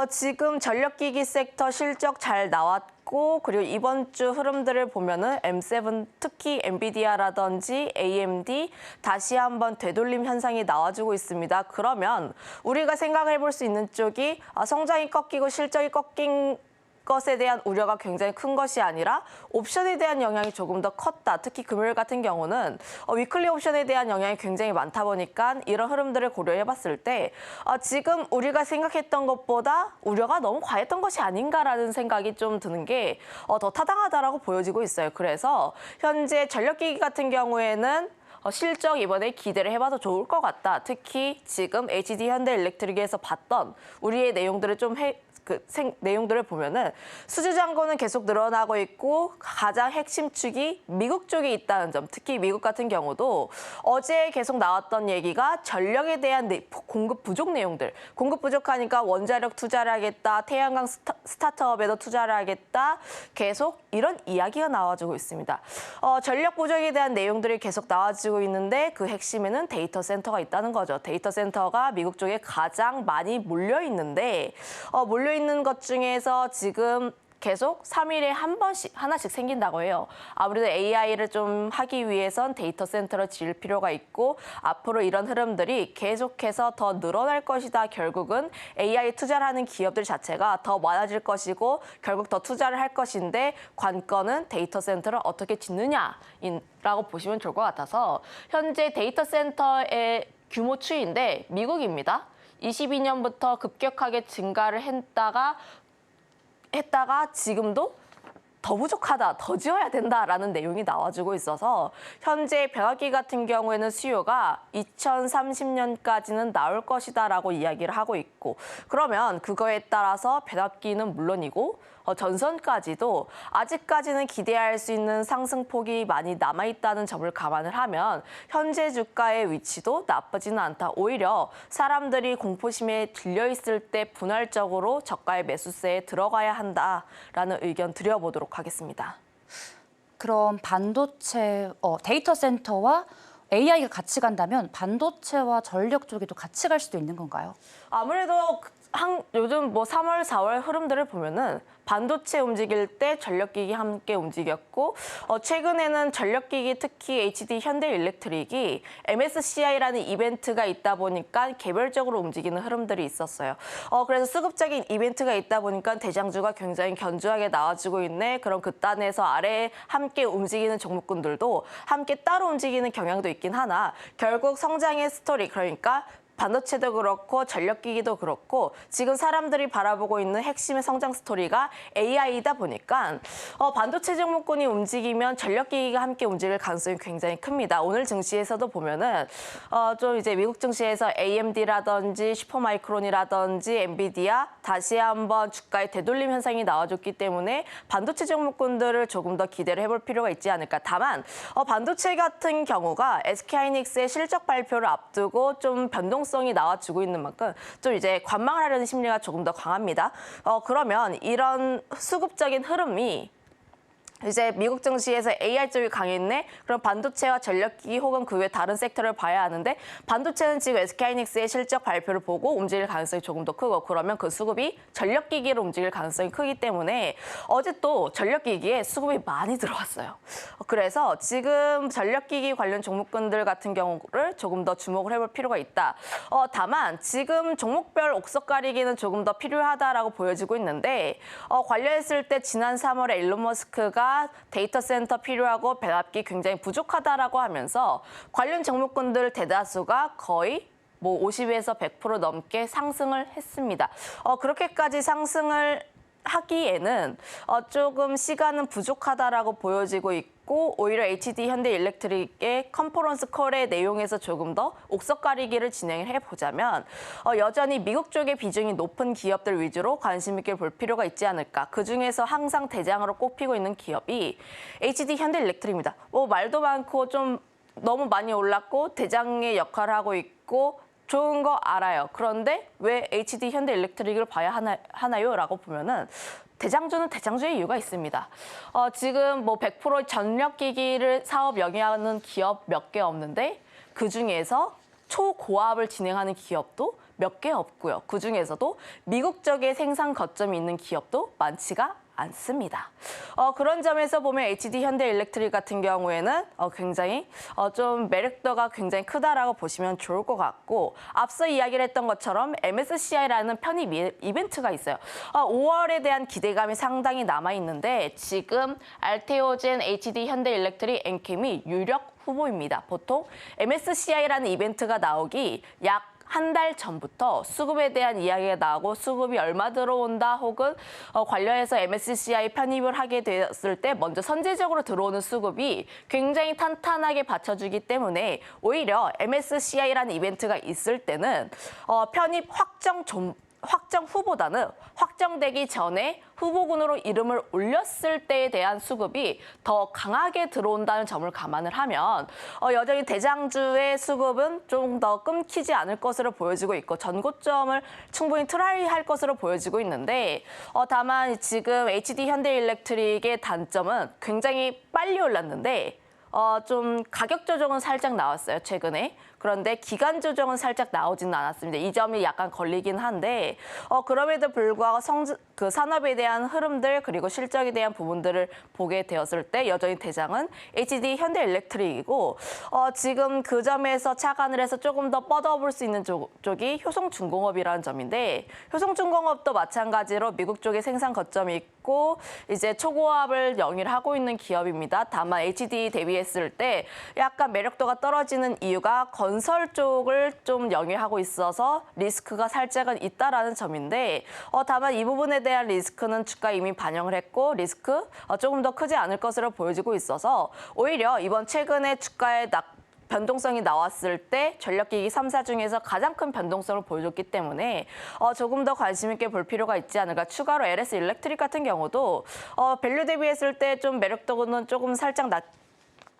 지금 전력기기 섹터 실적 잘 나왔고 그리고 이번 주 흐름들을 보면은 M7 특히 엔비디아라든지 AMD 다시 한번 되돌림 현상이 나와주고 있습니다. 그러면 우리가 생각을 해볼 수 있는 쪽이 성장이 꺾이고 실적이 꺾인 것에 대한 우려가 굉장히 큰 것이 아니라 옵션에 대한 영향이 조금 더 컸다. 특히 금요일 같은 경우는 위클리 옵션에 대한 영향이 굉장히 많다 보니까 이런 흐름들을 고려해봤을 때 지금 우리가 생각했던 것보다 우려가 너무 과했던 것이 아닌가라는 생각이 좀 드는 게 더 타당하다라고 보여지고 있어요. 그래서 현재 전력기기 같은 경우에는 실적 이번에 기대를 해봐도 좋을 것 같다. 특히 지금 HD 현대일렉트릭에서 봤던 우리의 내용들을 좀 내용들을 보면은 수주 잔고는 계속 늘어나고 있고 가장 핵심 축이 미국 쪽에 있다는 점. 특히 미국 같은 경우도 어제 계속 나왔던 얘기가 전력에 대한 공급 부족 내용들. 공급 부족하니까 원자력 투자를 하겠다. 태양광 스타트업에도 투자를 하겠다. 계속 이런 이야기가 나와주고 있습니다. 전력 부족에 대한 내용들이 계속 나와주고 있는데 그 핵심에는 데이터 센터가 있다는 거죠. 데이터 센터가 미국 쪽에 가장 많이 몰려 있는데 있는 것 중에서 지금 계속 3일에 하나씩 생긴다고 해요. 아무래도 AI를 좀 하기 위해선 데이터 센터를 지을 필요가 있고 앞으로 이런 흐름들이 계속해서 더 늘어날 것이다. 결국은 AI 투자를 하는 기업들 자체가 더 많아질 것이고 결국 더 투자를 할 것인데 관건은 데이터 센터를 어떻게 짓느냐라고 보시면 좋을 것 같아서 현재 데이터 센터의 규모 추이인데 미국입니다. 22년부터 급격하게 증가를 했다가 지금도 더 부족하다, 더 지어야 된다라는 내용이 나와주고 있어서 현재 변압기 같은 경우에는 수요가 2030년까지는 나올 것이다라고 이야기를 하고 있고 그러면 그거에 따라서 변압기는 물론이고 전선까지도 아직까지는 기대할 수 있는 상승폭이 많이 남아있다는 점을 감안을 하면 현재 주가의 위치도 나쁘지는 않다. 오히려 사람들이 공포심에 들려있을 때 분할적으로 저가의 매수세에 들어가야 한다라는 의견 드려보도록 하겠습니다. 그럼 반도체, 데이터 센터와 AI가 같이 간다면 반도체와 전력 쪽에도 같이 갈 수도 있는 건가요? 아무래도 요즘 뭐 3월, 4월 흐름들을 보면은 반도체 움직일 때 전력기기 함께 움직였고 최근에는 전력기기 특히 HD 현대일렉트릭이 MSCI라는 이벤트가 있다 보니까 개별적으로 움직이는 흐름들이 있었어요. 그래서 수급적인 이벤트가 있다 보니까 대장주가 굉장히 견조하게 나와주고 있네. 그럼 그단에서 아래에 함께 움직이는 종목군들도 함께 따로 움직이는 경향도 있긴 하나 결국 성장의 스토리 그러니까 반도체도 그렇고 전력기기도 그렇고 지금 사람들이 바라보고 있는 핵심의 성장 스토리가 AI이다 보니까 반도체 종목군이 움직이면 전력기기가 함께 움직일 가능성이 굉장히 큽니다. 오늘 증시에서도 보면은 좀 이제 미국 증시에서 AMD라든지 슈퍼마이크론이라든지 엔비디아 다시 한번 주가의 되돌림 현상이 나와줬기 때문에 반도체 종목군들을 조금 더 기대를 해볼 필요가 있지 않을까. 다만 반도체 같은 경우가 SK하이닉스의 실적 발표를 앞두고 좀 변동성이 나와주고 있는 만큼 좀 이제 관망을 하려는 심리가 조금 더 강합니다. 그러면 이런 수급적인 흐름이 이제 미국 증시에서 AI 쪽이 강했네? 그럼 반도체와 전력기기 혹은 그 외 다른 섹터를 봐야 하는데 반도체는 지금 SK하이닉스의 실적 발표를 보고 움직일 가능성이 조금 더 크고 그러면 그 수급이 전력기기로 움직일 가능성이 크기 때문에 어제 또 전력기기에 수급이 많이 들어왔어요. 그래서 지금 전력기기 관련 종목군들 같은 경우를 조금 더 주목을 해볼 필요가 있다. 다만 지금 종목별 옥석 가리기는 조금 더 필요하다라고 보여지고 있는데 관련했을 때 지난 3월에 일론 머스크가 데이터 센터 필요하고 배합기 굉장히 부족하다라고 하면서 관련 종목군들 대다수가 거의 50에서 100% 넘게 상승을 했습니다. 그렇게까지 상승을 하기에는 조금 시간은 부족하다라고 보여지고 있고 오히려 HD 현대일렉트릭의 컨퍼런스 콜의 내용에서 조금 더 옥석 가리기를 진행을 해보자면 여전히 미국 쪽의 비중이 높은 기업들 위주로 관심 있게 볼 필요가 있지 않을까. 그중에서 항상 대장으로 꼽히고 있는 기업이 HD 현대일렉트릭입니다. 말도 많고 좀 너무 많이 올랐고 대장의 역할을 하고 있고 좋은 거 알아요. 그런데 왜 HD 현대일렉트릭을 봐야 하나요? 라고 보면은 대장주는 대장주의 이유가 있습니다. 지금 100% 전력기기를 사업 영위하는 기업 몇 개 없는데 그중에서 초고압을 진행하는 기업도 몇 개 없고요. 그중에서도 미국 쪽에 생산 거점이 있는 기업도 많지가 않습니다. 그런 점에서 보면 HD 현대일렉트릭 같은 경우에는 굉장히 좀 매력도가 굉장히 크다라고 보시면 좋을 것 같고 앞서 이야기를 했던 것처럼 MSCI라는 편입 이벤트가 있어요. 5월에 대한 기대감이 상당히 남아있는데 지금 알테오젠, HD 현대일렉트릭, 엔캠이 유력 후보입니다. 보통 MSCI라는 이벤트가 나오기 약 한 달 전부터 수급에 대한 이야기가 나오고 수급이 얼마 들어온다 혹은 관련해서 MSCI 편입을 하게 되었을 때 먼저 선제적으로 들어오는 수급이 굉장히 탄탄하게 받쳐주기 때문에 오히려 MSCI라는 이벤트가 있을 때는 편입 확정 후보다는 확정되기 전에 후보군으로 이름을 올렸을 때에 대한 수급이 더 강하게 들어온다는 점을 감안을 하면 여전히 대장주의 수급은 좀 더 끊기지 않을 것으로 보여지고 있고 전고점을 충분히 트라이할 것으로 보여지고 있는데 다만 지금 HD 현대일렉트릭의 단점은 굉장히 빨리 올랐는데 좀 가격 조정은 살짝 나왔어요, 최근에. 그런데 기간 조정은 살짝 나오지는 않았습니다. 이 점이 약간 걸리긴 한데 그럼에도 불구하고 그 산업에 대한 흐름들 그리고 실적에 대한 부분들을 보게 되었을 때 여전히 대장은 HD 현대일렉트릭이고 지금 그 점에서 착안을 해서 조금 더 뻗어볼 수 있는 쪽이 효성중공업이라는 점인데 효성중공업도 마찬가지로 미국 쪽에 생산 거점이 있고 이제 초고압을 영위를 하고 있는 기업입니다. 다만 HD 대비했을 때 약간 매력도가 떨어지는 이유가 건설 쪽을 좀 영위하고 있어서 리스크가 살짝은 있다라는 점인데 다만 이 부분에 대한 리스크는 주가에 이미 반영을 했고 리스크 조금 더 크지 않을 것으로 보여지고 있어서 오히려 이번 최근에 주가의 변동성이 나왔을 때 전력기기 3사 중에서 가장 큰 변동성을 보여줬기 때문에 조금 더 관심 있게 볼 필요가 있지 않을까. 추가로 LS 일렉트릭 같은 경우도 밸류 대비했을 때 좀 매력도는 조금 살짝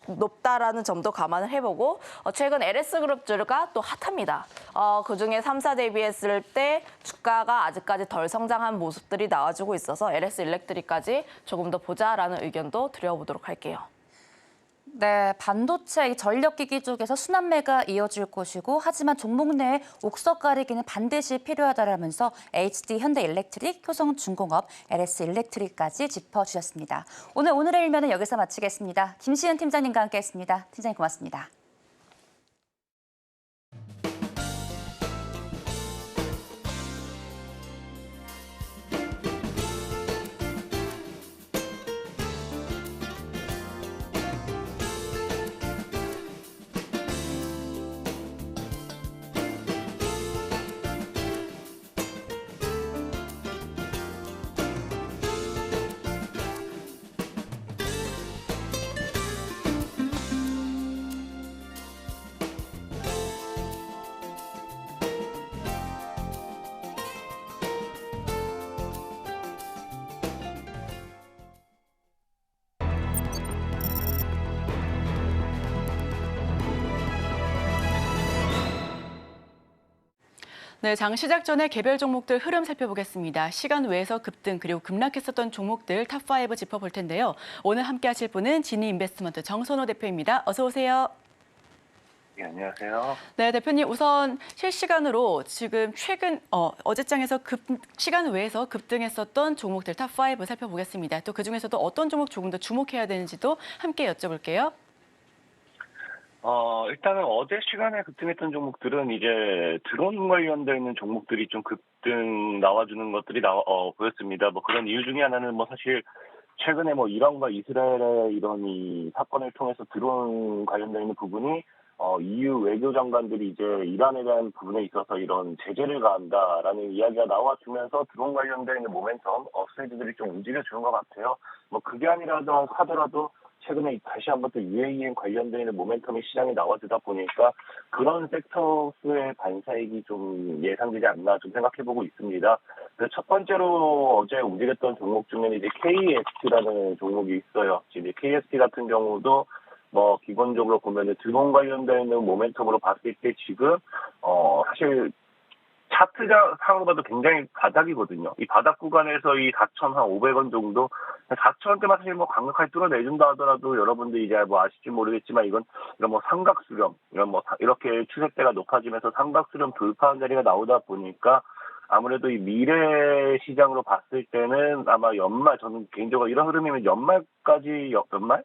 높다라는 점도 감안을 해보고 최근 LS그룹주가 또 핫합니다. 그중에 3사 대비했을 때 주가가 아직까지 덜 성장한 모습들이 나와주고 있어서 LS 일렉트릭까지 조금 더 보자라는 의견도 드려보도록 할게요. 네, 반도체 전력기기 쪽에서 순환매가 이어질 것이고 하지만 종목 내에 옥석 가리기는 반드시 필요하다라면서 HD 현대일렉트릭, 효성중공업, LS 일렉트릭까지 짚어주셨습니다. 오늘의 일면은 여기서 마치겠습니다. 김시은 팀장님과 함께했습니다. 팀장님 고맙습니다. 네, 장 시작 전에 개별 종목들 흐름 살펴보겠습니다. 시간 외에서 급등 그리고 급락했었던 종목들 탑5 짚어볼 텐데요. 오늘 함께 하실 분은 지니인베스트먼트 정선호 대표입니다. 어서 오세요. 네, 안녕하세요. 네, 대표님 우선 실시간으로 지금 최근 어제장에서 시간 외에서 급등했었던 종목들 탑5 살펴보겠습니다. 또 그중에서도 어떤 종목 조금 더 주목해야 되는지도 함께 여쭤볼게요. 일단은 어제 시간에 급등했던 종목들은 이제 드론 관련되어 있는 종목들이 좀 급등 나와주는 것들이 보였습니다. 뭐 그런 이유 중에 하나는 뭐 사실 최근에 뭐 이란과 이스라엘의 이런 이 사건을 통해서 드론 관련되어 있는 부분이 EU 외교장관들이 이제 이란에 대한 부분에 있어서 이런 제재를 가한다라는 이야기가 나와주면서 드론 관련되어 있는 모멘텀, 업사이드들이 좀 움직여주는 것 같아요. 뭐 그게 아니라도 하더라도 최근에 다시 한번 또 UAE 관련되어 있는 모멘텀이 시장에 나와주다 보니까 그런 섹터수의 반사익이 좀 예상되지 않나 좀 생각해보고 있습니다. 그래서 첫 번째로 어제 움직였던 종목 중에는 이제 KSP라는 종목이 있어요. 이제 KSP 같은 경우도 뭐 기본적으로 보면은 드론 관련되어 있는 모멘텀으로 봤을 때 지금 사실 차트상으로 봐도 굉장히 바닥이거든요. 이 바닥 구간에서 이 4,500원 정도, 4,000원대만 사실 뭐 강력하게 뚫어내준다 하더라도 여러분들 이제 뭐 아실지 모르겠지만 이런 뭐 삼각수렴, 이렇게 추세대가 높아지면서 삼각수렴 돌파한 자리가 나오다 보니까 아무래도 이 미래 시장으로 봤을 때는 아마 연말, 저는 개인적으로 이런 흐름이면 연말까지,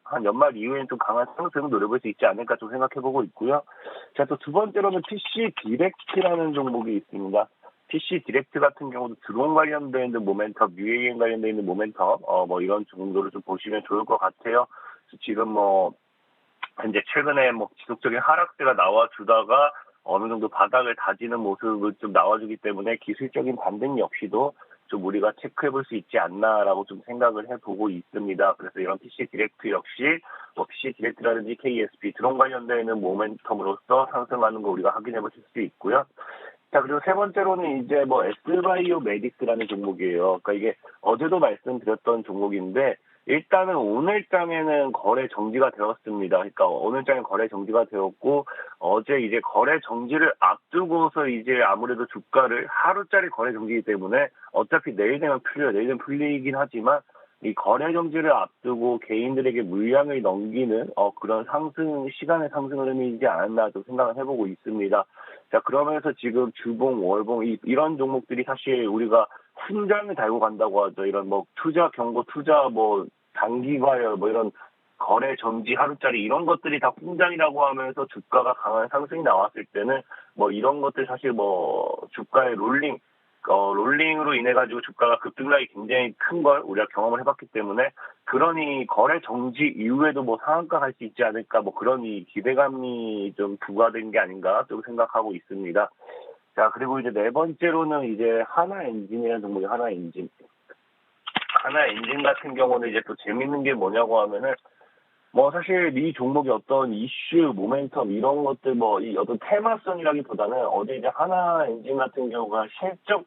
한 연말 이후에는 좀 강한 상승을 노려볼 수 있지 않을까 좀 생각해보고 있고요. 자, 또 두 번째로는 PC 디렉트라는 종목이 있습니다. PC 디렉트 같은 경우도 드론 관련되어 있는 모멘텀, UAM 관련되어 있는 모멘텀, 뭐 이런 정도를 좀 보시면 좋을 것 같아요. 지금 뭐, 이제 최근에 뭐 지속적인 하락세가 나와주다가 어느 정도 바닥을 다지는 모습을 좀 나와주기 때문에 기술적인 반등 역시도 좀 우리가 체크해볼 수 있지 않나라고 좀 생각을 해보고 있습니다. 그래서 이런 PC 디렉트 역시 뭐 PC 디렉트라든지 KSP 드론 관련되어 있는 모멘텀으로서 상승하는 거 우리가 확인해보실 수 있고요. 자, 그리고 세 번째로는 이제 뭐 S바이오 메딕스라는 종목이에요. 그러니까 이게 어제도 말씀드렸던 종목인데 일단은 오늘장에는 거래 정지가 되었습니다. 그러니까 오늘장에 거래 정지가 되었고 어제 이제 거래 정지를 앞두고서 이제 아무래도 주가를 하루짜리 거래 정지이기 때문에 어차피 내일 되면 풀려요. 내일 되면 풀리긴 하지만 이 거래 정지를 앞두고 개인들에게 물량을 넘기는 그런 시간의 상승 흐름이지 않았나 좀 생각을 해보고 있습니다. 자, 그러면서 지금 주봉, 월봉 이런 종목들이 사실 우리가 훈장을 달고 간다고 하죠. 이런 뭐 투자 경고, 투자 뭐 단기 과열, 뭐 이런 거래 정지 하루짜리 이런 것들이 다 훈장이라고 하면서 주가가 강한 상승이 나왔을 때는 뭐 이런 것들 사실 뭐 주가의 롤링으로 인해 가지고 주가가 급등락이 굉장히 큰 걸 우리가 경험을 해봤기 때문에 그러니 거래 정지 이후에도 뭐 상한가 갈 수 있지 않을까 뭐 그런 이 기대감이 좀 부과된 게 아닌가 좀 생각하고 있습니다. 자, 그리고 이제 네 번째로는 이제 하나엔진이라는 종목이 하나엔진 같은 경우는 이제 또 재밌는 게 뭐냐고 하면은 뭐 사실 이 종목이 어떤 이슈, 모멘텀 이런 것들 뭐 이 어떤 테마성이라기보다는 어제 이제 하나엔진 같은 경우가 실적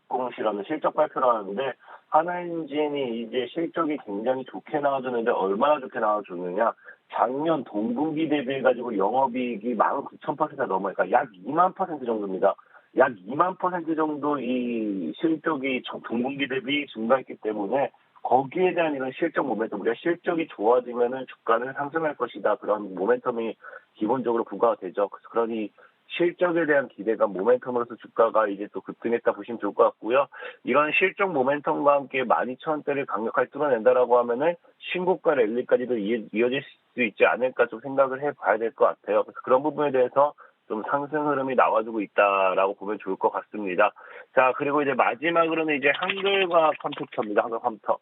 발표를 하는데 하나엔진이 이제 실적이 굉장히 좋게 나와주는데 얼마나 좋게 나와주느냐? 작년 동분기 대비해 가지고 영업이익이 19,000%가 넘어요. 그러니까 약 2만% 정도입니다. 약 2만% 정도 이 실적이 동분기 대비 증가했기 때문에 거기에 대한 이런 실적 모멘텀, 우리가 실적이 좋아지면은 주가는 상승할 것이다. 그런 모멘텀이 기본적으로 부과가 되죠. 그러니 실적에 대한 기대감, 모멘텀으로서 주가가 이제 또 급등했다 보시면 좋을 것 같고요. 이런 실적 모멘텀과 함께 12,000원대를 강력하게 뚫어낸다라고 하면은 신고가 랠리까지도 이어질 수 있지 않을까 좀 생각을 해봐야 될 것 같아요. 그래서 그런 부분에 대해서 좀 상승 흐름이 나와주고 있다라고 보면 좋을 것 같습니다. 자, 그리고 이제 마지막으로는 이제 한글과 컴퓨터입니다. 한글 컴퓨터.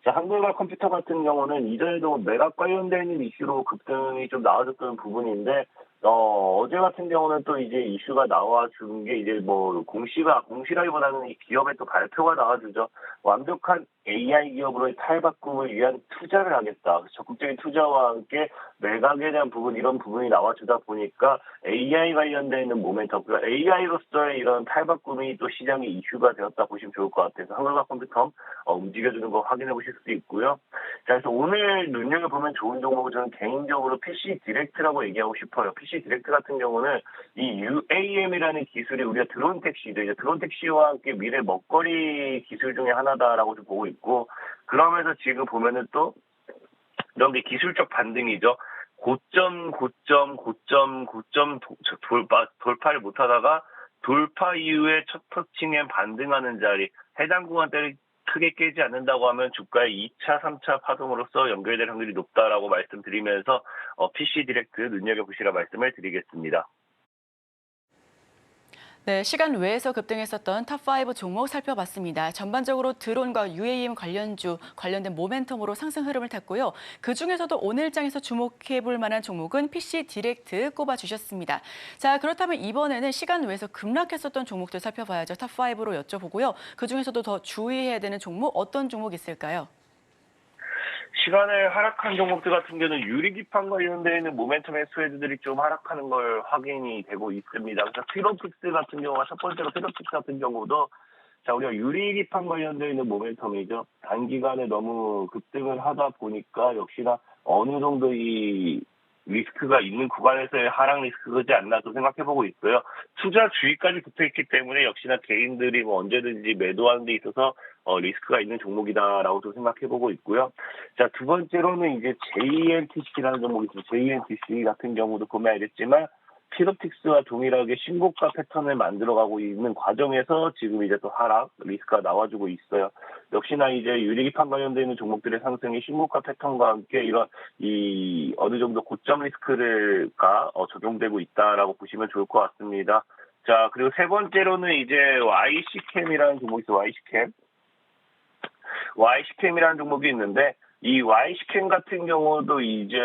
자, 한글과 컴퓨터 같은 경우는 이전에도 매각 관련된 이슈로 급등이 좀 나와줬던 부분인데, 어제 같은 경우는 또 이제 이슈가 나와준 게 이제 뭐 공시라기보다는 이 기업의 또 발표가 나와주죠. 완벽한 AI 기업으로의 탈바꿈을 위한 투자를 하겠다. 적극적인 투자와 함께 매각에 대한 부분, 이런 부분이 나와주다 보니까 AI 관련되어 있는 모멘텀, 그러니까 AI로서의 이런 탈바꿈이 또 시장의 이슈가 되었다 보시면 좋을 것 같아서 한국화컴퓨터 움직여주는 거 확인해 보실 수 있고요. 자, 그래서 오늘 눈여겨보면 좋은 종목은 저는 개인적으로 PC 디렉트라고 얘기하고 싶어요. PC 디렉트 같은 경우는 이 UAM이라는 기술이 우리가 드론 택시죠. 이제 드론 택시와 함께 미래 먹거리 기술 중에 하나다라고 좀 보고 있고, 그러면서 지금 보면은 또 이런 게 기술적 반등이죠. 고점 돌파를 못하다가 돌파 이후에 첫 터칭에 반등하는 자리, 해당 구간대를 크게 깨지 않는다고 하면 주가의 2차, 3차 파동으로서 연결될 확률이 높다라고 말씀드리면서 PC 디렉트 눈여겨보시라 말씀을 드리겠습니다. 네, 시간 외에서 급등했었던 탑5 종목 살펴봤습니다. 전반적으로 드론과 UAM 관련주, 관련된 모멘텀으로 상승 흐름을 탔고요. 그중에서도 오늘장에서 주목해볼 만한 종목은 PC 디렉트 꼽아주셨습니다. 자, 그렇다면 이번에는 시간 외에서 급락했었던 종목들 살펴봐야죠. 탑5로 여쭤보고요. 그중에서도 더 주의해야 되는 종목 어떤 종목 있을까요? 시간에 하락한 종목들 같은 경우는 유리기판 관련되어 있는 모멘텀의 스웨드들이 좀 하락하는 걸 확인이 되고 있습니다. 그래서 피로픽스 같은 경우가 첫 번째로 피로픽스 같은 경우도 자, 우리가 유리기판 관련되어 있는 모멘텀이죠. 단기간에 너무 급등을 하다 보니까 역시나 어느 정도 이 리스크가 있는 구간에서의 하락 리스크지 않나 또 생각해보고 있고요. 투자 주의까지 붙어있기 때문에 역시나 개인들이 뭐 언제든지 매도하는 데 있어서 리스크가 있는 종목이다라고 좀 생각해보고 있고요. 자, 두 번째로는 이제 JNTC라는 종목이 있습니다. JNTC 같은 경우도 보면 알겠지만 피로틱스와 동일하게 신고가 패턴을 만들어가고 있는 과정에서 지금 이제 또 하락 리스크가 나와주고 있어요. 역시나 이제 유리기판 관련되어 있는 종목들의 상승이 신고가 패턴과 함께 이런 이 어느 정도 고점 리스크가 적용되고 있다라고 보시면 좋을 것 같습니다. 자, 그리고 세 번째로는 이제 YC캠이라는 종목이 있어요. YC캠이라는 종목이 있는데 이 YC캠 같은 경우도 이제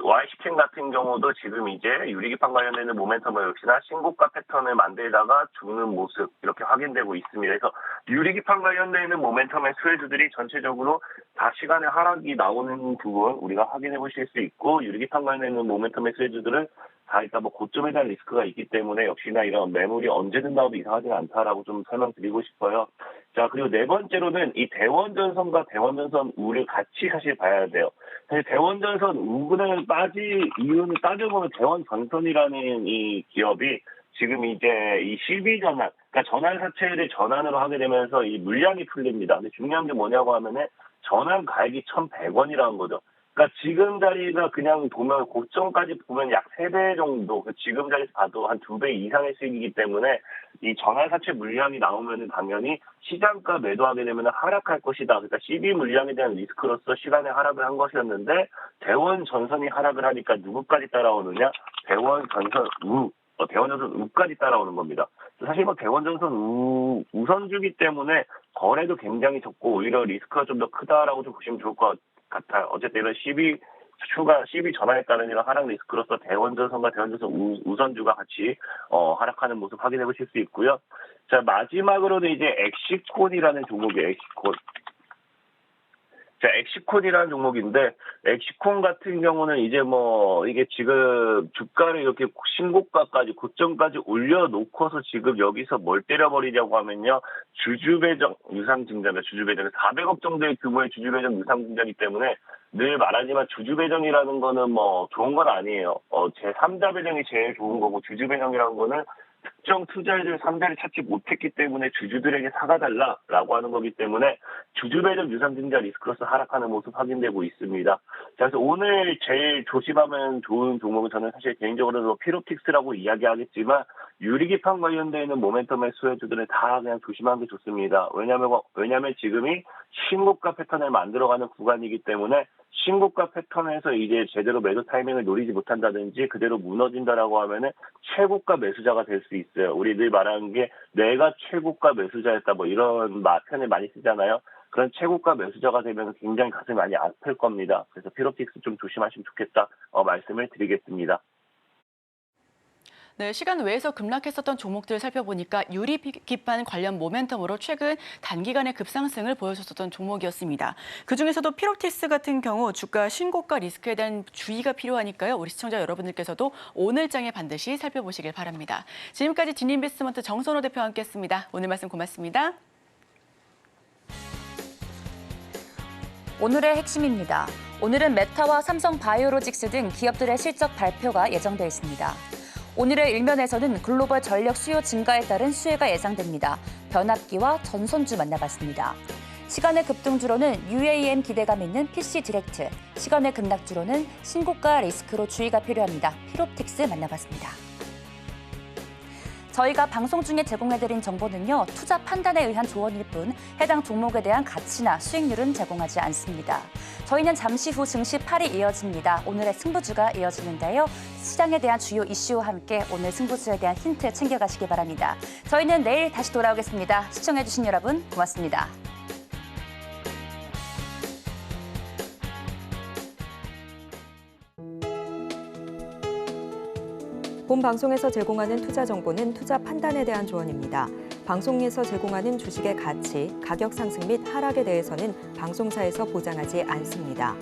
YC캠 같은 경우도 지금 이제 유리기판 관련되는 모멘텀을 역시나 신고가 패턴을 만들다가 죽는 모습 이렇게 확인되고 있습니다. 그래서 유리기판 관련되는 모멘텀의 수혜주들이 전체적으로 다 시간의 하락이 나오는 부분 우리가 확인해 보실 수 있고, 유리기판 관련되는 모멘텀의 수혜주들은 다 일단 뭐 고점에 대한 리스크가 있기 때문에 역시나 이런 매물이 언제든 나와도 이상하지는 않다라고 좀 설명드리고 싶어요. 자, 그리고 네 번째로는 이 대원전선과 대원전선 우를 같이 사실 봐야 돼요. 사실 대원전선 우는 빠질 이유는 따져보면 대원전선이라는 이 기업이 지금 이제 이 실비 전환, 그러니까 전환 사채를 전환으로 하게 되면서 이 물량이 풀립니다. 근데 중요한 게 뭐냐고 하면은 전환 가액이 1,100원이라는 거죠. 그러니까 지금 자리가 그냥 보면 고점까지 보면 약 3배 정도, 지금 자리에서 봐도 한 2배 이상의 수익이기 때문에 이 전환사채 물량이 나오면은 당연히 시장가 매도하게 되면 하락할 것이다. 그러니까 CB 물량에 대한 리스크로서 시간에 하락을 한 것이었는데 대원전선이 하락을 하니까 누구까지 따라오느냐? 대원전선 우까지 따라오는 겁니다. 사실 뭐 대원전선 우선주기 때문에 거래도 굉장히 적고 오히려 리스크가 좀 더 크다라고 좀 보시면 좋을 것 같아요. 어쨌든 이런 CB 전환에 따른 이런 하락 리스크로서 대원전선과 대원전선 우선주가 같이 하락하는 모습 확인해 보실 수 있고요. 자, 마지막으로는 이제 엑시콘이라는 종목이에요. 자, 엑시콘이라는 종목인데, 엑시콘 같은 경우는 이제 뭐, 이게 지금 주가를 이렇게 신고가까지, 고점까지 올려놓고서 지금 여기서 뭘 때려버리냐고 하면요, 주주배정 유상증자입니다. 주주배정. 400억 정도의 규모의 주주배정 유상증자이기 때문에 늘 말하지만 주주배정이라는 거는 뭐, 좋은 건 아니에요. 제3자 배정이 제일 좋은 거고, 주주배정이라는 거는 특정 투자자들 3자를 찾지 못했기 때문에 주주들에게 사과달라라고 하는 거기 때문에 주주배정 유상증자 리스크로서 하락하는 모습 확인되고 있습니다. 그래서 오늘 제일 조심하면 좋은 종목은 저는 사실 개인적으로도 피로틱스라고 이야기하겠지만 유리기판 관련되어 있는 모멘텀의 수혜주들은 다 그냥 조심하는 게 좋습니다. 왜냐하면 지금이 신고가 패턴을 만들어가는 구간이기 때문에 신고가 패턴에서 이제 제대로 매도 타이밍을 노리지 못한다든지 그대로 무너진다라고 하면은 최고가 매수자가 될 수 있어요. 우리 늘 말하는 게 내가 최고가 매수자였다 뭐 이런 표현을 많이 쓰잖아요. 그런 최고가 매수자가 되면 굉장히 가슴이 많이 아플 겁니다. 그래서 피로틱스 좀 조심하시면 좋겠다 말씀을 드리겠습니다. 네, 시간 외에서 급락했었던 종목들 살펴보니까 유리 기판 관련 모멘텀으로 최근 단기간에 급상승을 보여줬었던 종목이었습니다. 그중에서도 피롭틱스 같은 경우 주가 신고가 리스크에 대한 주의가 필요하니까요. 우리 시청자 여러분들께서도 오늘 장에 반드시 살펴보시길 바랍니다. 지금까지 진인베스트먼트 정선호 대표와 함께했습니다. 오늘 말씀 고맙습니다. 오늘의 핵심입니다. 오늘은 메타와 삼성 바이오로직스 등 기업들의 실적 발표가 예정돼 있습니다. 오늘의 일면에서는 글로벌 전력 수요 증가에 따른 수혜가 예상됩니다. 변압기와 전선주 만나봤습니다. 시간의 급등주로는 UAM 기대감 있는 PC 디렉트, 시간의 급락주로는 신고가 리스크로 주의가 필요합니다. 피롭틱스 만나봤습니다. 저희가 방송 중에 제공해드린 정보는요, 투자 판단에 의한 조언일 뿐 해당 종목에 대한 가치나 수익률은 제공하지 않습니다. 저희는 잠시 후 증시 8이 이어집니다. 오늘의 승부주가 이어지는데요. 시장에 대한 주요 이슈와 함께 오늘 승부주에 대한 힌트 챙겨가시기 바랍니다. 저희는 내일 다시 돌아오겠습니다. 시청해주신 여러분 고맙습니다. 본 방송에서 제공하는 투자 정보는 투자 판단에 대한 조언입니다. 방송에서 제공하는 주식의 가치, 가격 상승 및 하락에 대해서는 방송사에서 보장하지 않습니다.